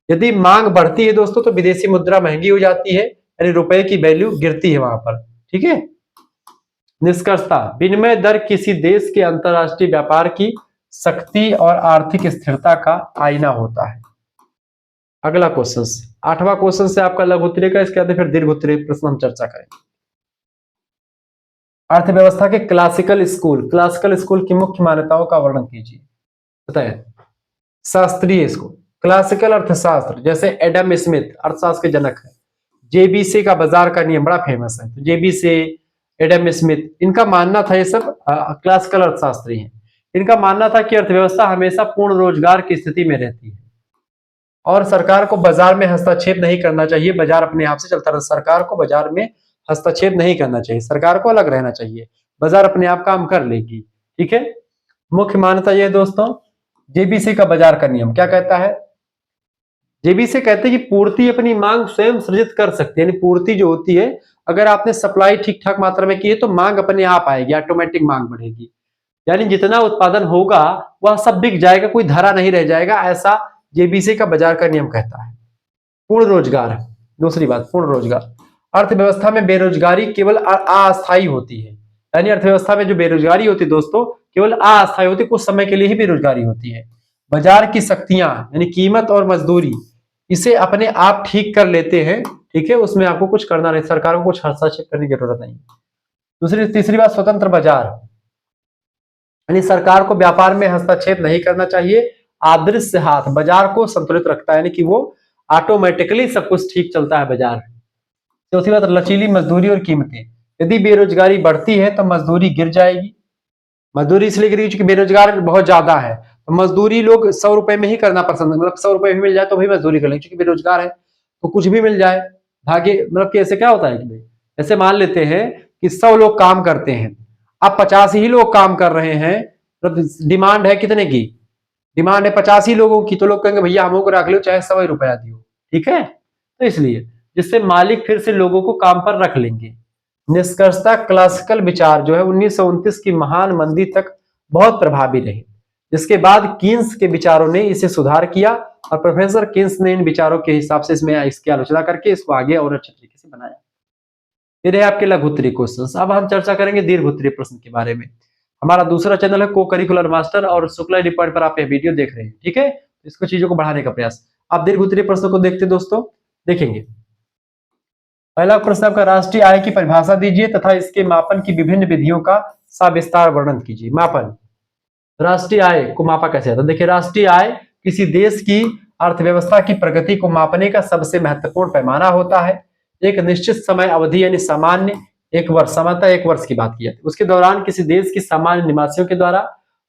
यदि मांग बढ़ती है दोस्तों तो विदेशी मुद्रा महंगी हो जाती है, यानी रुपए की वैल्यू गिरती है वहां पर। ठीक है। निष्कर्षतः विनिमय दर किसी देश के अंतरराष्ट्रीय व्यापार की शक्ति और आर्थिक स्थिरता का आईना होता है। अगला क्वेश्चन, 8वां क्वेश्चन से आपका लघु उत्तरीय का, इसके बाद फिर दीर्घ उत्तरीय प्रश्न हम चर्चा करेंगे। अर्थव्यवस्था के क्लासिकल स्कूल की मुख्य मान्यताओं का वर्णन कीजिए। बताइए। शास्त्रीय स्कूल, क्लासिकल अर्थशास्त्र, जैसे एडम स्मिथ अर्थशास्त्र के जनक है। जेबीसी का बाजार का नियम बड़ा फेमस है, तो जेबीसी, एडम स्मिथ, इनका मानना था, ये सब क्लासिकल अर्थशास्त्री हैं। इनका मानना था कि अर्थव्यवस्था हमेशा पूर्ण रोजगार की स्थिति में रहती है और सरकार को बाजार में हस्तक्षेप नहीं करना चाहिए, बाजार अपने आप से चलता रहता। सरकार को बाजार में हस्तक्षेप नहीं करना चाहिए, सरकार को अलग रहना चाहिए, बाजार अपने आप काम कर लेगी। ठीक है। मुख्य मान्यता यह है दोस्तों, जेबीसी का बाजार का नियम क्या कहता है? जेबीसी कहते हैं कि पूर्ति अपनी मांग स्वयं सृजित कर सकती है, यानी पूर्ति जो होती है, अगर आपने सप्लाई ठीक ठाक मात्रा में की है तो मांग अपने आप आएगी, ऑटोमेटिक मांग बढ़ेगी, यानी जितना उत्पादन होगा वह सब बिक जाएगा, कोई धरा नहीं रह जाएगा, ऐसा जेबीसी का बाजार का नियम कहता है। पूर्ण रोजगार, दूसरी बात, पूर्ण रोजगार। अर्थव्यवस्था में बेरोजगारी केवल अस्थायी होती है, यानी अर्थव्यवस्था में जो बेरोजगारी होती है दोस्तों केवल अस्थायी होती है, कुछ समय के लिए ही बेरोजगारी होती है। बाजार की शक्तियां यानी कीमत और मजदूरी इसे अपने आप ठीक कर लेते हैं। ठीक है, उसमें आपको कुछ करना नहीं, सरकार को कुछ हस्तक्षेप करने की जरूरत नहीं। तीसरी बात, स्वतंत्र बाजार, यानी सरकार को व्यापार में हस्तक्षेप नहीं करना चाहिए। अदृश्य हाथ बाजार को संतुलित रखता है, यानी कि वो ऑटोमेटिकली सब कुछ ठीक चलता है बाजार। चौथी बात, लचीली मजदूरी और कीमतें, यदि बेरोजगारी बढ़ती है तो मजदूरी गिर जाएगी। मजदूरी इसलिए गिरेगी क्योंकि बेरोजगार बहुत ज्यादा है, तो मजदूरी लोग 100 रुपए में ही करना पसंद, मतलब 100 रुपए भी मिल जाए तो भी मजदूरी कर लेंगे, क्योंकि बेरोजगार है तो कुछ भी मिल जाए भाग्य। मतलब कि ऐसे क्या होता है कि भाई ऐसे मान लेते हैं कि 100 लोग काम करते हैं, अब 50 ही लोग काम कर रहे हैं, मतलब डिमांड है कितने की? डिमांड है 50 ही लोगों की, तो लोग कहेंगे भैया हमको को रख लो चाहे 100 रुपया दियो। ठीक है, तो इसलिए जिससे मालिक फिर से लोगों को काम पर रख लेंगे। निष्कर्षतः क्लासिकल विचार जो है 1929 की महान मंदी तक बहुत प्रभावी रहे, जिसके बाद कीन्स के विचारों ने इसे सुधार किया और प्रोफेसर कीन्स ने इन विचारों के हिसाब से इसमें इसकी आलोचना करके इसको आगे और अच्छे तरीके से बनाया। ये रहे आपके लघु उत्तरीय क्वेश्चन। अब हम चर्चा करेंगे दीर्घ उत्तरीय प्रश्न के बारे में। हमारा दूसरा चैनल है को करिकुलर मास्टर और शुक्ला डिपार्ट पर आप यह वीडियो देख रहे हैं। ठीक है, इसको चीजों को बढ़ाने का प्रयास। आप दीर्घ उत्तरीय प्रश्न को देखते दोस्तों, देखेंगे। पहला प्रश्न आपका, राष्ट्रीय आय की परिभाषा दीजिए तथा इसके मापन की विभिन्न विधियों का सविस्तार वर्णन कीजिए। मापन, राष्ट्रीय आय को मापा कैसे जाता है? देखिए, राष्ट्रीय आय किसी देश की अर्थव्यवस्था की प्रगति को मापने का सबसे महत्वपूर्ण पैमाना होता है। एक निश्चित समय अवधि यानी सामान्य एक वर्ष, सामान्यतः एक वर्ष की बात की जाती है, उसके दौरान किसी देश की सामान्य निवासियों के द्वारा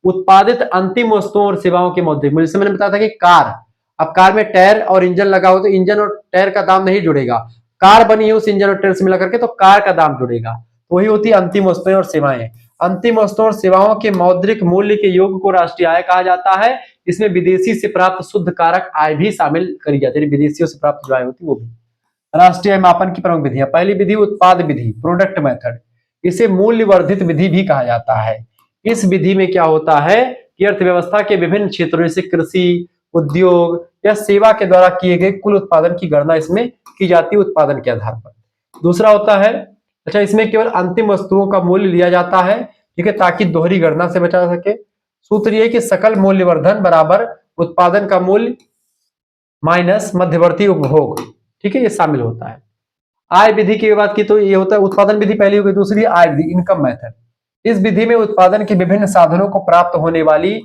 उत्पादित अंतिम वस्तुओं और सेवाओं के मौद्रिक मूल्य। जैसे मैंने बताया था कि कार, अब कार में टायर और इंजन लगा हो तो इंजन और टायर का दाम नहीं जुड़ेगा, कार बनी है उस इंजन और टायर से मिला करके तो कार का दाम जुड़ेगा। तो वही होती है अंतिम वस्तुएं और सेवाएं। अंतिम वस्तुओं और सेवाओं के मौद्रिक मूल्य के योग को राष्ट्रीय आय कहा जाता है। इसमें विदेशी से प्राप्त शुद्ध कारक आय भी शामिल करी जाती है, विदेशियों से प्राप्त जो आय होती है वो भी। राष्ट्रीय मापन की प्रमुख विधियां, पहली विधि उत्पाद विधि, प्रोडक्ट मेथड, इसे मूल्य वर्धित विधि भी कहा जाता है। इस विधि में क्या होता है कि अर्थव्यवस्था के विभिन्न क्षेत्रों जैसे कृषि, उद्योग या सेवा के द्वारा किए गए कुल उत्पादन की गणना इसमें की जाती है उत्पादन के आधार पर। दूसरा होता है, अच्छा, इसमें केवल अंतिम वस्तुओं का मूल्य लिया जाता है, ठीक है, ताकि दोहरी गणना से बचा सके। सूत्र यह कि सकल मूल्यवर्धन बराबर उत्पादन का मूल्य माइनस मध्यवर्ती उपभोग, ठीक है, ये शामिल होता है। आय विधि की बात की तो ये होता है, उत्पादन विधि पहली हो गई, दूसरी आय विधि, इनकम मेथड। इस विधि में उत्पादन के विभिन्न साधनों को प्राप्त होने वाली,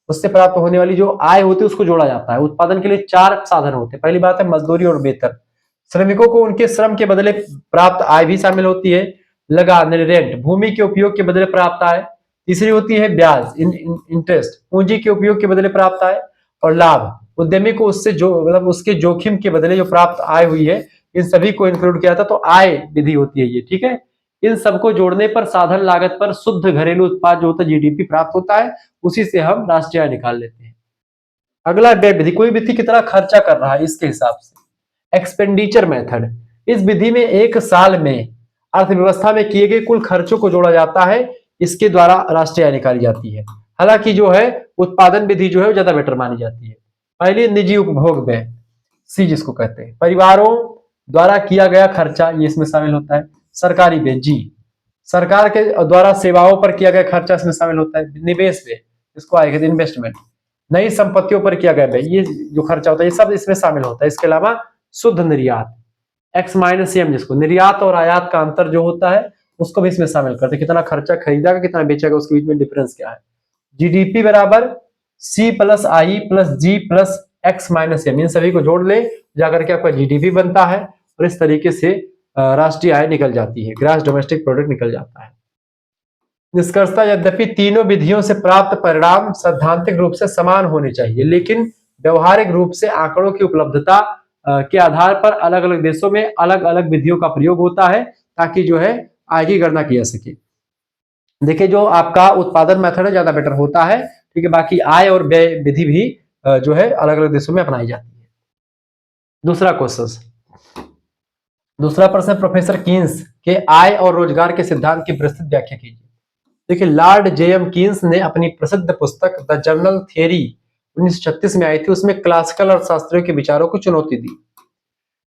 उससे प्राप्त होने वाली जो आय होती है उसको जोड़ा जाता है। उत्पादन के लिए 4 साधन होते हैं। पहली बात है मजदूरी और वेतन, श्रमिकों को उनके श्रम के बदले प्राप्त आय भी शामिल होती है। लगान रेंट, भूमि के उपयोग के बदले प्राप्त आय। तीसरी होती है ब्याज, इंटरेस्ट, पूंजी के उपयोग के बदले प्राप्त आय। और लाभ, उद्यमी को उससे जो मतलब उसके जोखिम के बदले जो प्राप्त आय हुई है, इन सभी को इंक्लूड किया था, तो आय विधि होती है ये। ठीक है, इन सबको जोड़ने पर साधन लागत पर शुद्ध घरेलू उत्पाद जो होता है जीडीपी प्राप्त होता है, उसी से हम राष्ट्रीय आय निकाल लेते हैं। अगला व्यय विधि, कोई व्यक्ति कितना खर्चा कर रहा है इसके हिसाब से। एक्सपेंडिचर मेथड, इस विधि में एक साल में अर्थव्यवस्था में किए गए कुल खर्चों को जोड़ा जाता है, इसके द्वारा राष्ट्रीय आय निकाली जाती है। हालांकि जो है उत्पादन विधि जो है वो ज्यादा बेटर मानी जाती है। पहली निजी उपभोग व्यय, सी जिसको कहते हैं, परिवारों द्वारा किया गया खर्चा, ये इसमें शामिल होता है। सरकारी व्यय, जी, सरकार के द्वारा सेवाओं पर किया गया खर्चा इसमें शामिल होता है। निवेश व्यय, इसको आएगा इन्वेस्टमेंट, नई संपत्तियों पर किया गया व्यय, ये जो खर्चा होता है ये सब इसमें शामिल होता है। इसके अलावा शुद्ध निर्यात, एक्स माइनस एम, जिसको निर्यात और आयात का अंतर जो होता है उसको भी इसमें शामिल करते हैं। कितना खर्चा खरीदा कितना बेचेगा उसके बीच में डिफरेंस क्या है। जीडीपी बराबर सी प्लस आई प्लस जी प्लस एक्स माइनस एम, इन सभी को जोड़ ले जाकर के आपका जीडीपी बनता है और इस तरीके से राष्ट्रीय आय निकल जाती है, ग्रॉस डोमेस्टिक प्रोडक्ट निकल जाता है। निष्कर्षतः यद्यपि तीनों विधियों से प्राप्त परिणाम सैद्धांतिक रूप से समान होने चाहिए, लेकिन व्यवहारिक रूप से आंकड़ों की उपलब्धता के आधार पर अलग अलग देशों में अलग अलग विधियों का प्रयोग होता है ताकि जो है आय की गणना की जा सके। देखिए जो आपका उत्पादन मेथड है ज्यादा बेटर होता है, ठीक है, बाकी आय और व्यय विधि भी जो है अलग अलग देशों में अपनाई जाती है। दूसरा प्रश्न प्रोफेसर कीन्स के आय और रोजगार के सिद्धांत की विस्तृत व्याख्या कीजिए। देखिए लॉर्ड जेएम कीन्स ने अपनी प्रसिद्ध पुस्तक द जनरल थियरी 1936 में आई थी, उसमें क्लासिकल अर्थशास्त्रियों के विचारों को चुनौती दी।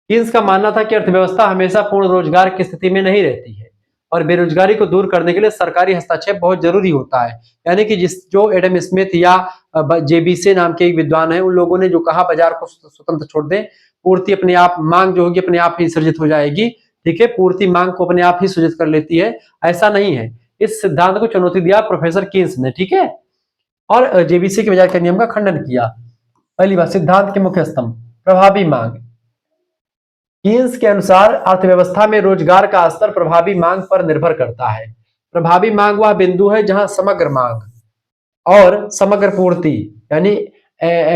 कीन्स का मानना था कि अर्थव्यवस्था हमेशा पूर्ण रोजगार की स्थिति में नहीं रहती है और बेरोजगारी को दूर करने के लिए सरकारी हस्तक्षेप बहुत जरूरी होता है। यानी कि जो एडम स्मिथ या जेबीसे नाम के एक विद्वान है, उन लोगों ने जो कहा बाजार को स्वतंत्र छोड़ दें, पूर्ति अपने आप, मांग जो होगी अपने आप ही सृजित हो जाएगी, ठीक है, पूर्ति मांग को अपने आप ही सृजित कर लेती है, ऐसा नहीं है। इस सिद्धांत को चुनौती दिया प्रोफेसर कीन्स ने, ठीक है, और जेबीसी के बाजार के नियम का खंडन किया। पहली बात, सिद्धांत के मुख्य स्तंभ, प्रभावी मांग। कीन्स के अनुसार अर्थव्यवस्था में रोजगार का स्तर प्रभावी मांग पर निर्भर करता है। प्रभावी मांग वह बिंदु है जहां समग्र मांग और समग्र पूर्ति यानी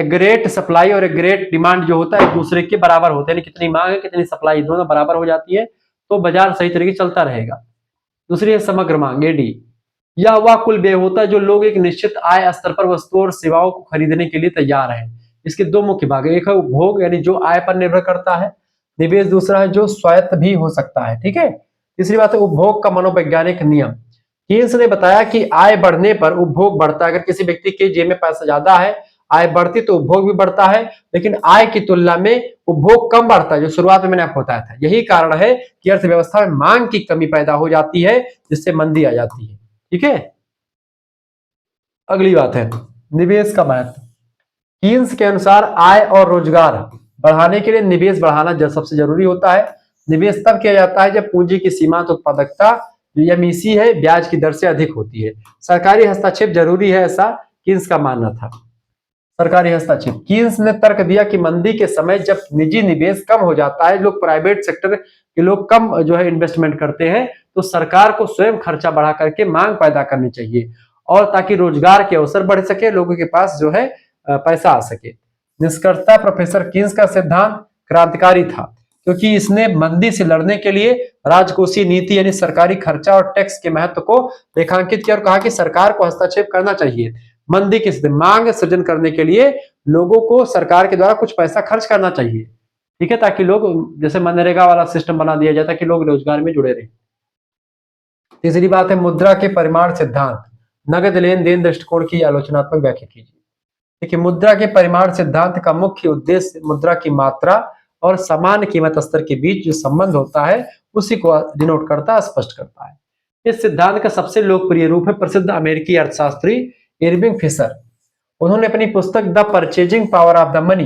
ग्रेट सप्लाई और ग्रेट डिमांड जो होता है एक दूसरे के बराबर होते हैं, कितनी मांग है कितनी सप्लाई दोनों बराबर हो जाती है तो बाजार सही तरीके चलता रहेगा। दूसरी है समग्र मांग, एडी, यह वह कुल व्यय होता है जो लोग एक निश्चित आय स्तर पर वस्तुओं और सेवाओं को खरीदने के लिए तैयार हैं। इसके दो मुख्य भाग है, एक है उपभोग यानी जो आय पर निर्भर करता है, निवेश दूसरा है जो स्वायत्त भी हो सकता है, ठीक है। तीसरी बात है उपभोग का मनोवैज्ञानिक नियम। कीन्स ने बताया कि आय बढ़ने पर उपभोग बढ़ता है। अगर किसी व्यक्ति के जेब में पैसा ज्यादा है, आय बढ़ती तो उपभोग भी बढ़ता है, लेकिन आय की तुलना में उपभोग कम बढ़ता है, जो शुरुआत में मैंने आपको बताया था। यही कारण है कि अर्थव्यवस्था में मांग की कमी पैदा हो जाती है जिससे मंदी आ जाती है, ठीक है। अगली बात है निवेश का महत्व। कीन्स के अनुसार आय और रोजगार बढ़ाने के लिए निवेश बढ़ाना सबसे जरूरी होता है। निवेश तब किया जाता है जब पूंजी की सीमांत उत्पादकता जो एमईसी है ब्याज की दर से अधिक होती है। सरकारी हस्तक्षेप जरूरी है, ऐसा कीन्स का मानना था। सरकारी हस्तक्षेप, कीन्स ने तर्क दिया कि मंदी के समय जब निजी निवेश कम हो जाता है, लोग प्राइवेट सेक्टर के लोग कम जो है इन्वेस्टमेंट करते हैं, तो सरकार को स्वयं खर्चा बढ़ा करके मांग पैदा करनी चाहिए और ताकि रोजगार के अवसर बढ़ सके, लोगों के पास जो है पैसा आ सके। निष्कर्षतः प्रोफेसर कीन्स का सिद्धांत क्रांतिकारी था क्योंकि इसने मंदी से लड़ने के लिए राजकोषीय नीति यानी सरकारी खर्चा और टैक्स के महत्व को रेखांकित किया और कहा कि सरकार को हस्तक्षेप करना चाहिए। मंदी की स्थिति मांग सृजन करने के लिए लोगों को सरकार के द्वारा कुछ पैसा खर्च करना चाहिए, ठीक है, ताकि लोग, जैसे मनरेगा वाला सिस्टम बना दिया जाता है कि लोग रोजगार में जुड़े रहे। तीसरी बात है मुद्रा के परिमाण सिद्धांत, नगद लेन देन दृष्टिकोण की आलोचनात्मक व्याख्या कीजिए। देखिए मुद्रा के परिमाण सिद्धांत का मुख्य उद्देश्य मुद्रा की मात्रा और समान कीमत स्तर के बीच जो संबंध होता है उसी को डिनोट करता है, स्पष्ट करता है। इस सिद्धांत का सबसे लोकप्रिय रूप है प्रसिद्ध अमेरिकी अर्थशास्त्री इरविंग फिशर। उन्होंने अपनी पुस्तक the purchasing power of the money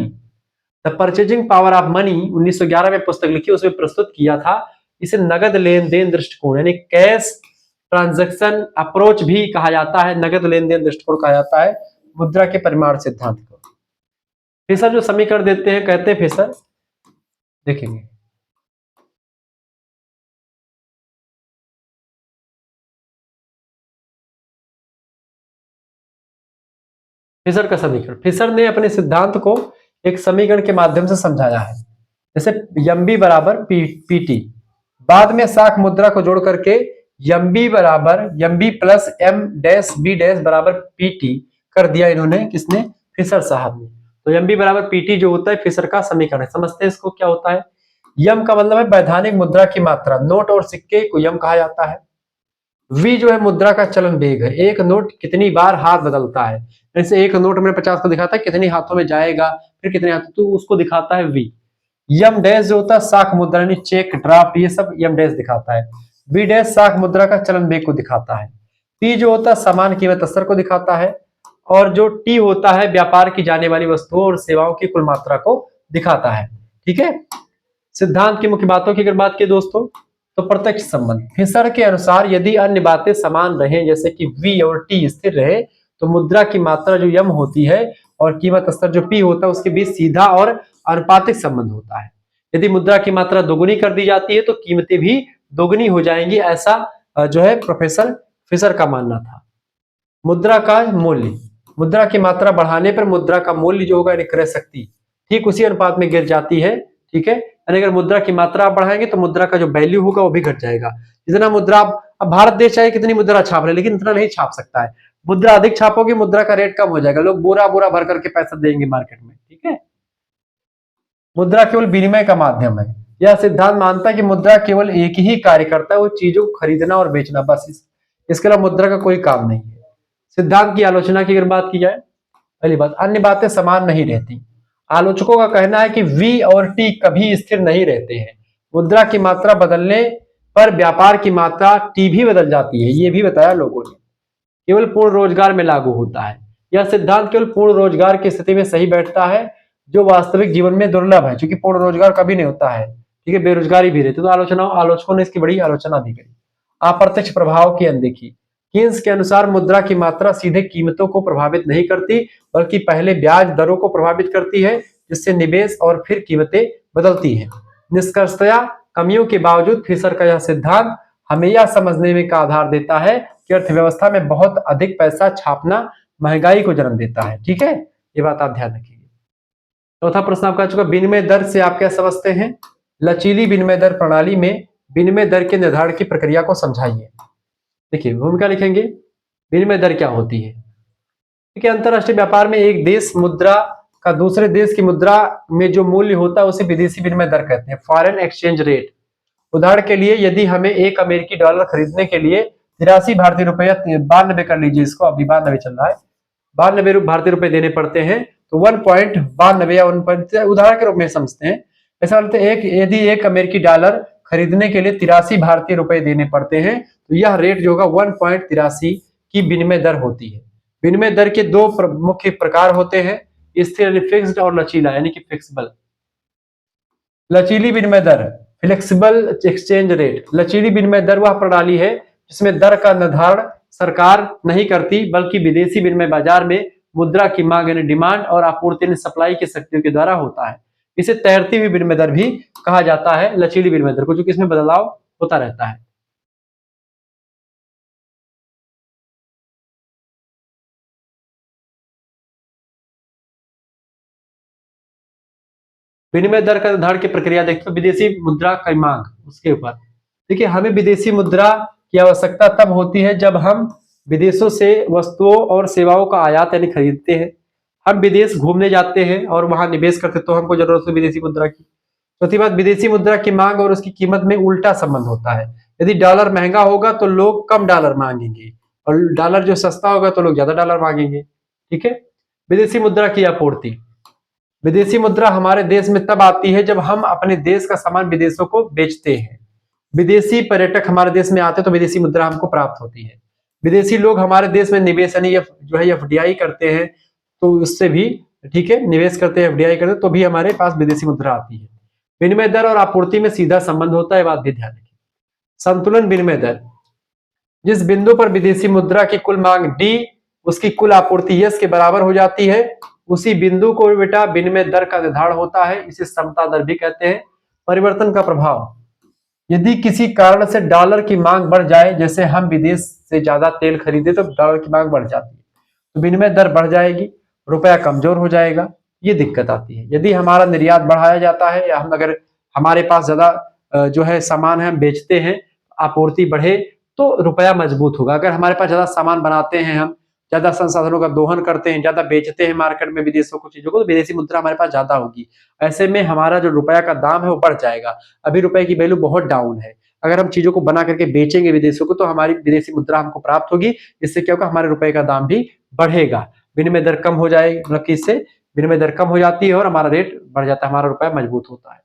1911 में पुस्तक लिखी, उसमें प्रस्तुत किया था। इसे नगद लेन देन दृष्टिकोण यानी कैश ट्रांजैक्शन अप्रोच भी कहा जाता है, नगद लेन देन दृष्टिकोण कहा जाता है मुद्रा के परिमाण सिद्धांत को। फिशर जो समीकरण देते हैं, कहते हैं फिशर, देखेंगे फिशर का समीकरण, फिशर ने अपने सिद्धांत को एक समीकरण के माध्यम से समझाया है। जैसे एमबी बराबर पीटी, बाद में साख मुद्रा को जोड़ करके m b plus m dash b dash बराबर पीटी कर दिया इन्होंने, किसने, फिशर साहब ने। तो एमबी बराबर पीटी जो होता है फिशर का समीकरण है। समझते हैं इसको क्या होता है। यम का मतलब है वैधानिक मुद्रा की मात्रा, नोट और सिक्के को यम कहा जाता है। वी जो है मुद्रा का चलन वेग है, एक नोट कितनी बार हाथ बदलता है। जैसे एक नोट मैंने 50 को दिखाता है कितनी हाथों में जाएगा, फिर कितने हाथों, तो उसको दिखाता है वी। यम डैश जो होता है शाख मुद्रा यानी चेक ड्राफ्ट, ये सब यम डैश दिखाता है। वी डैश शाख मुद्रा का चलन वेग को दिखाता है। पी जो होता है समान कीमत स्तर को दिखाता है। और जो टी होता है व्यापार की जाने वाली वस्तुओं और सेवाओं की कुल मात्रा को दिखाता है। ठीक है। सिद्धांत की मुख्य बातों की अगर बात की दोस्तों, तो प्रत्यक्ष संबंध फिशर के अनुसार यदि अन्य बातें समान रहें, जैसे कि वी और टी स्थिर रहे, तो मुद्रा की मात्रा जो यम होती है और कीमत स्तर जो पी होता है उसके बीच सीधा और अनुपातिक संबंध होता है। यदि मुद्रा की मात्रा दोगुनी कर दी जाती है तो कीमतें भी दोगुनी हो जाएंगी, ऐसा जो है प्रोफेसर फिशर का मानना था। मुद्रा का मूल्य, मुद्रा की मात्रा बढ़ाने पर मुद्रा का मूल्य जो होगा यानी क्रय शक्ति ठीक उसी अनुपात में गिर जाती है। ठीक है, यानी अगर मुद्रा की मात्रा आप बढ़ाएंगे तो मुद्रा का जो वैल्यू होगा वो भी घट जाएगा। जितना मुद्रा अब भारत देश चाहे कितनी मुद्रा छाप रहे, लेकिन इतना नहीं छाप सकता है। मुद्रा अधिक छापोगे मुद्रा का रेट कम हो जाएगा, लोग बोरा बोरा भर करके पैसा देंगे मार्केट में। ठीक है, मुद्रा केवल विनिमय का माध्यम है। यह सिद्धांत मानता है कि मुद्रा केवल एक ही कार्य करता है, वो चीजों को खरीदना और बेचना, बस इसके अलावा मुद्रा का कोई काम नहीं है। सिद्धांत की आलोचना की अगर बात की जाए, पहली बात, अन्य बातें समान नहीं रहती। आलोचकों का कहना है कि वी और टी कभी स्थिर नहीं रहते हैं। मुद्रा की मात्रा बदलने पर व्यापार की मात्रा टी भी बदल जाती है, ये भी बताया लोगों ने। केवल पूर्ण रोजगार में लागू होता है। यह सिद्धांत केवल पूर्ण रोजगार की स्थिति में सही बैठता है, जो वास्तविक जीवन में दुर्लभ है, क्योंकि पूर्ण रोजगार कभी नहीं होता है। ठीक है, बेरोजगारी भी रहती है। तो आलोचकों ने इसकी बड़ी आलोचना भी करी। अप्रत्यक्ष प्रभाव की अनदेखी, कीन्स के अनुसार मुद्रा की मात्रा सीधे कीमतों को प्रभावित नहीं करती, बल्कि पहले ब्याज दरों को प्रभावित करती है, जिससे निवेश और फिर कीमतें बदलती हैं। निष्कर्षतया कमियों के बावजूद फिशर का यह सिद्धांत हमें यह समझने में का आधार देता है कि अर्थव्यवस्था में बहुत अधिक पैसा छापना महंगाई को जन्म देता है। ठीक है, ये बात आप ध्यान रखिए। चौथा प्रश्न आपका चुका, विनिमय दर से आप क्या समझते हैं? लचीली विनिमय दर प्रणाली में विनिमय दर के निर्धारण की प्रक्रिया को समझाइए। देखिए, भूमिका लिखेंगे, विनिमय दर क्या होती है। ठीक है, अंतरराष्ट्रीय व्यापार में एक देश मुद्रा का दूसरे देश की मुद्रा में जो मूल्य होता है उसे विदेशी विनिमय दर कहते हैं, फॉरेन एक्सचेंज रेट। उदाहरण के लिए यदि हमें एक अमेरिकी डॉलर खरीदने के लिए 83 भारतीय रुपया 92 कर लीजिए, इसको अभी 92 चल रहा है, 92 भारतीय रुपए देने पड़ते हैं, तो 1.92 या 1. उदाहरण के रूप में समझते हैं, ऐसा बोलते हैं यदि एक अमेरिकी डॉलर खरीदने के लिए 83 भारतीय रुपए देने पड़ते हैं, तो यह रेट जो होगा 1.83 की विनिमय दर होती है। विनिमय दर के दो मुख्य प्रकार होते हैं, स्थिर यानी फिक्स्ड और लचीला यानी कि फ्लेक्सिबल। लचीली विनिमय दर, फ्लेक्सिबल एक्सचेंज रेट। लचीली विनिमय दर वह प्रणाली है जिसमें दर का निर्धारण सरकार नहीं करती, बल्कि विदेशी विनिमय बाजार में मुद्रा की मांग यानी डिमांड और आपूर्ति यानी सप्लाई की शक्तियों के द्वारा होता है। इसे तैरती हुई विनिमय दर भी कहा जाता है, लचीली विनिमय दर को, क्योंकि इसमें बदलाव होता रहता है। विनिमय दर का निर्धारण की प्रक्रिया देखते हो, विदेशी मुद्रा की मांग, उसके ऊपर देखिए, हमें विदेशी मुद्रा की आवश्यकता तब होती है जब हम विदेशों से वस्तुओं और सेवाओं का आयात यानी खरीदते हैं, हम विदेश घूमने जाते हैं और वहां निवेश करते हैं, तो हमको जरूरत है विदेशी मुद्रा की। चौथी बात, विदेशी मुद्रा की मांग और उसकी कीमत में उल्टा संबंध होता है। यदि डॉलर महंगा होगा तो लोग कम डॉलर मांगेंगे, और डॉलर जो सस्ता होगा तो लोग ज्यादा डॉलर मांगेंगे। ठीक है, विदेशी मुद्रा की आपूर्ति, विदेशी मुद्रा हमारे देश में तब आती है जब हम अपने देश का सामान विदेशों को बेचते हैं। विदेशी पर्यटक हमारे देश में आते हैं तो विदेशी मुद्रा हमको प्राप्त होती है। विदेशी लोग हमारे देश में निवेश यानी जो है एफडीआई करते हैं, तो उससे भी, ठीक है, निवेश करते हैं, एफडीआई करते हैं, तो भी हमारे पास विदेशी मुद्रा आती है। विनिमय दर और आपूर्ति में सीधा संबंध होता है, बात भी ध्यान रखिए। संतुलन विनिमय दर, जिस बिंदु पर विदेशी मुद्रा की कुल मांग डी उसकी कुल आपूर्ति यस के बराबर हो जाती है, उसी बिंदु को बेटा विनिमय दर का निर्धारण होता है, इसे समता दर भी कहते हैं। परिवर्तन का प्रभाव, यदि किसी कारण से डॉलर की मांग बढ़ जाए, जैसे हम विदेश से ज्यादा तेल खरीदे तो डॉलर की मांग बढ़ जाती है, तो विनिमय दर बढ़ जाएगी, रुपया कमजोर हो जाएगा, ये दिक्कत आती है। यदि हमारा निर्यात बढ़ाया जाता है या हम अगर हमारे पास ज्यादा जो है सामान है हम बेचते हैं, आपूर्ति बढ़े तो रुपया मजबूत होगा। अगर हमारे पास ज्यादा सामान बनाते हैं, हम ज्यादा संसाधनों का दोहन करते हैं, ज्यादा बेचते हैं मार्केट में विदेशों को चीजों को, तो विदेशी मुद्रा हमारे पास ज्यादा होगी। ऐसे में हमारा जो रुपया का दाम है वो बढ़ जाएगा। अभी रुपए की वैल्यू बहुत डाउन है, अगर हम चीजों को बना करके बेचेंगे विदेशों को तो हमारी विदेशी मुद्रा हमको प्राप्त होगी। इससे क्या होगा, हमारे रुपए का दाम भी बढ़ेगा। विनिमय दर कम हो जाएगी, मतलब कि इससे विनिमय दर कम हो जाती है और हमारा रेट बढ़ जाता है, हमारा रुपया मजबूत होता है।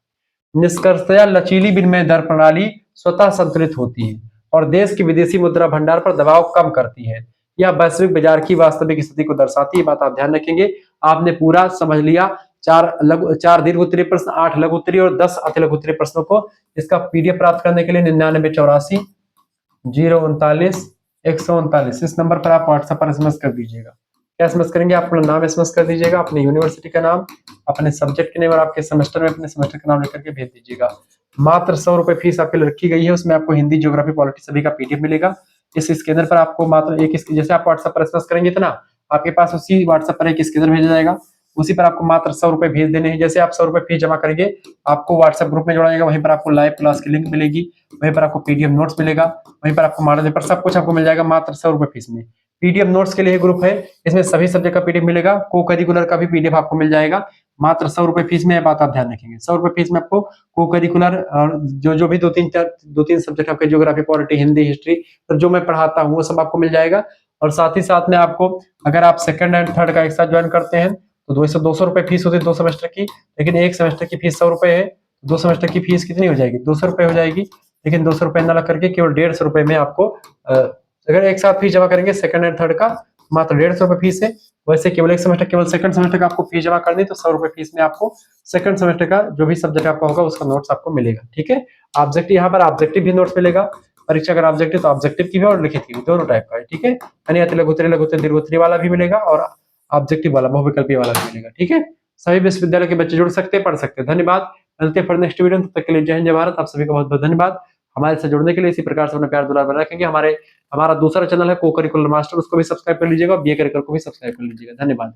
निष्कर्षतया लचीली विनिमय दर प्रणाली स्वतः संतुलित होती है और देश की विदेशी मुद्रा भंडार पर दबाव कम करती है। यह वैश्विक बाजार की वास्तविक स्थिति को दर्शाती है। बात आप ध्यान रखेंगे। आपने पूरा समझ लिया। 4 दीर्घ उत्तरीय प्रश्न, 8 लघु उत्तरीय और 10 अति लघु उत्तरीय प्रश्नों को इसका पीडीएफ प्राप्त करने के लिए 9984 039 139 इस नंबर पर आप व्हाट्सएप पर एसएमएस कर दीजिएगा। क्या एसएमएस करेंगे, आप अपना नाम एसएमएस कर दीजिएगा, अपने यूनिवर्सिटी का नाम, अपने सब्जेक्ट के नेम और आपके सेमेस्टर में अपने सेमेस्टर का नाम लेकर के भेज दीजिएगा। मात्र 100 रुपए फीस आपके लिए रखी गई है। उसमें आपको हिंदी, ज्योग्राफी, पॉलिटी सभी का पीडीएफ मिलेगा। इस स्कैनर पर आपको मात्र एक, जैसे आप व्हाट्सएप पर एसएमएस करेंगे इतना, आपके पास उसी व्हाट्सएप पर एक स्कैनर भेजा जाएगा। उसी पर आपको मात्र 100 रुपए भेज देने हैं। जैसे आप 100 रुपए फीस जमा करेंगे, आपको व्हाट्सएप ग्रुप में जोड़ा जाएगा। वहीं पर आपको लाइव क्लास की लिंक मिलेगी, वहीं पर आपको पीडीएफ नोट्स मिलेगा, वहीं पर आपको मॉडल पेपर सब कुछ आपको मिल जाएगा मात्र 100 रुपए फीस में। पीडीएफ नोट्स के लिए ग्रुप है, इसमें सभी सब्जेक्ट का पीडीएफ मिलेगा। को करिकुलर का भी पीडीएफ आपको मिल जाएगा मात्र 100 रुपए फीस में। बात आप ध्यान रखेंगे, 100 रुपए फीस में आपको को करिकुलर और जो भी 2-3 सब्जेक्ट आपके ज्योग्राफी, पॉलिटी, हिंदी, हिस्ट्री, तो जो मैं पढ़ाता हूँ वो सब आपको मिल जाएगा। और साथ ही साथ में आपको, अगर आप सेकंड एंड थर्ड का एक साथ ज्वाइन करते हैं तो 200 रुपए फीस होती है 2 सेमेस्टर की, लेकिन एक सेमेस्टर की फीस 100 रुपए है। 2 सेमेस्टर की फीस कितनी हो जाएगी, 200 रुपए हो जाएगी। लेकिन 200 रुपए न लग करके केवल 150 रुपए में आपको, अगर एक साथ फीस जमा करेंगे सेकंड एंड थर्ड का मात्र 150 रुपए फीस है। वैसे केवल एक सेमेस्टर, केवल सेकंड सेमेस्टर का आपको फीस जमा करनी, तो 100 रुपए फीस में आपको सेकंड सेमेस्टर का जो भी सब्जेक्ट आपका होगा उसका नोट्स आपको मिलेगा। ठीक है, ऑब्जेक्टिव, यहाँ पर ऑब्जेक्टिव भी नोट्स मिलेगा। परीक्षा अगर ऑब्जेक्टिव तो ऑब्जेक्टिव की भी और लिखित की भी, दोनों टाइप का है। ठीक है, यानी अति लघु उत्तरीय, लघु उत्तरीय, दीर्घ उत्तरीय वाला भी मिलेगा और ऑब्जेक्टिव वाला, बहुविकल्पीय वाला भी मिलेगा। ठीक है, सभी विश्वविद्यालय के बच्चे जुड़ सकते हैं, पढ़ सकते हैं। धन्यवाद। मिलते हैं फिर नेक्स्ट वीडियो, तब तक के लिए जय हिंद, जय भारत। आप सभी का बहुत बहुत धन्यवाद। हमारे से जुड़ने के लिए इसी प्रकार से अपना प्यार दुलार बनाए रखेंगे। हमारा दूसरा चैनल है को करिकुलर मास्टर, उसको भी सब्सक्राइब कर लीजिएगा, बीए करिकुलर को भी सब्सक्राइब कर लीजिएगा। धन्यवाद।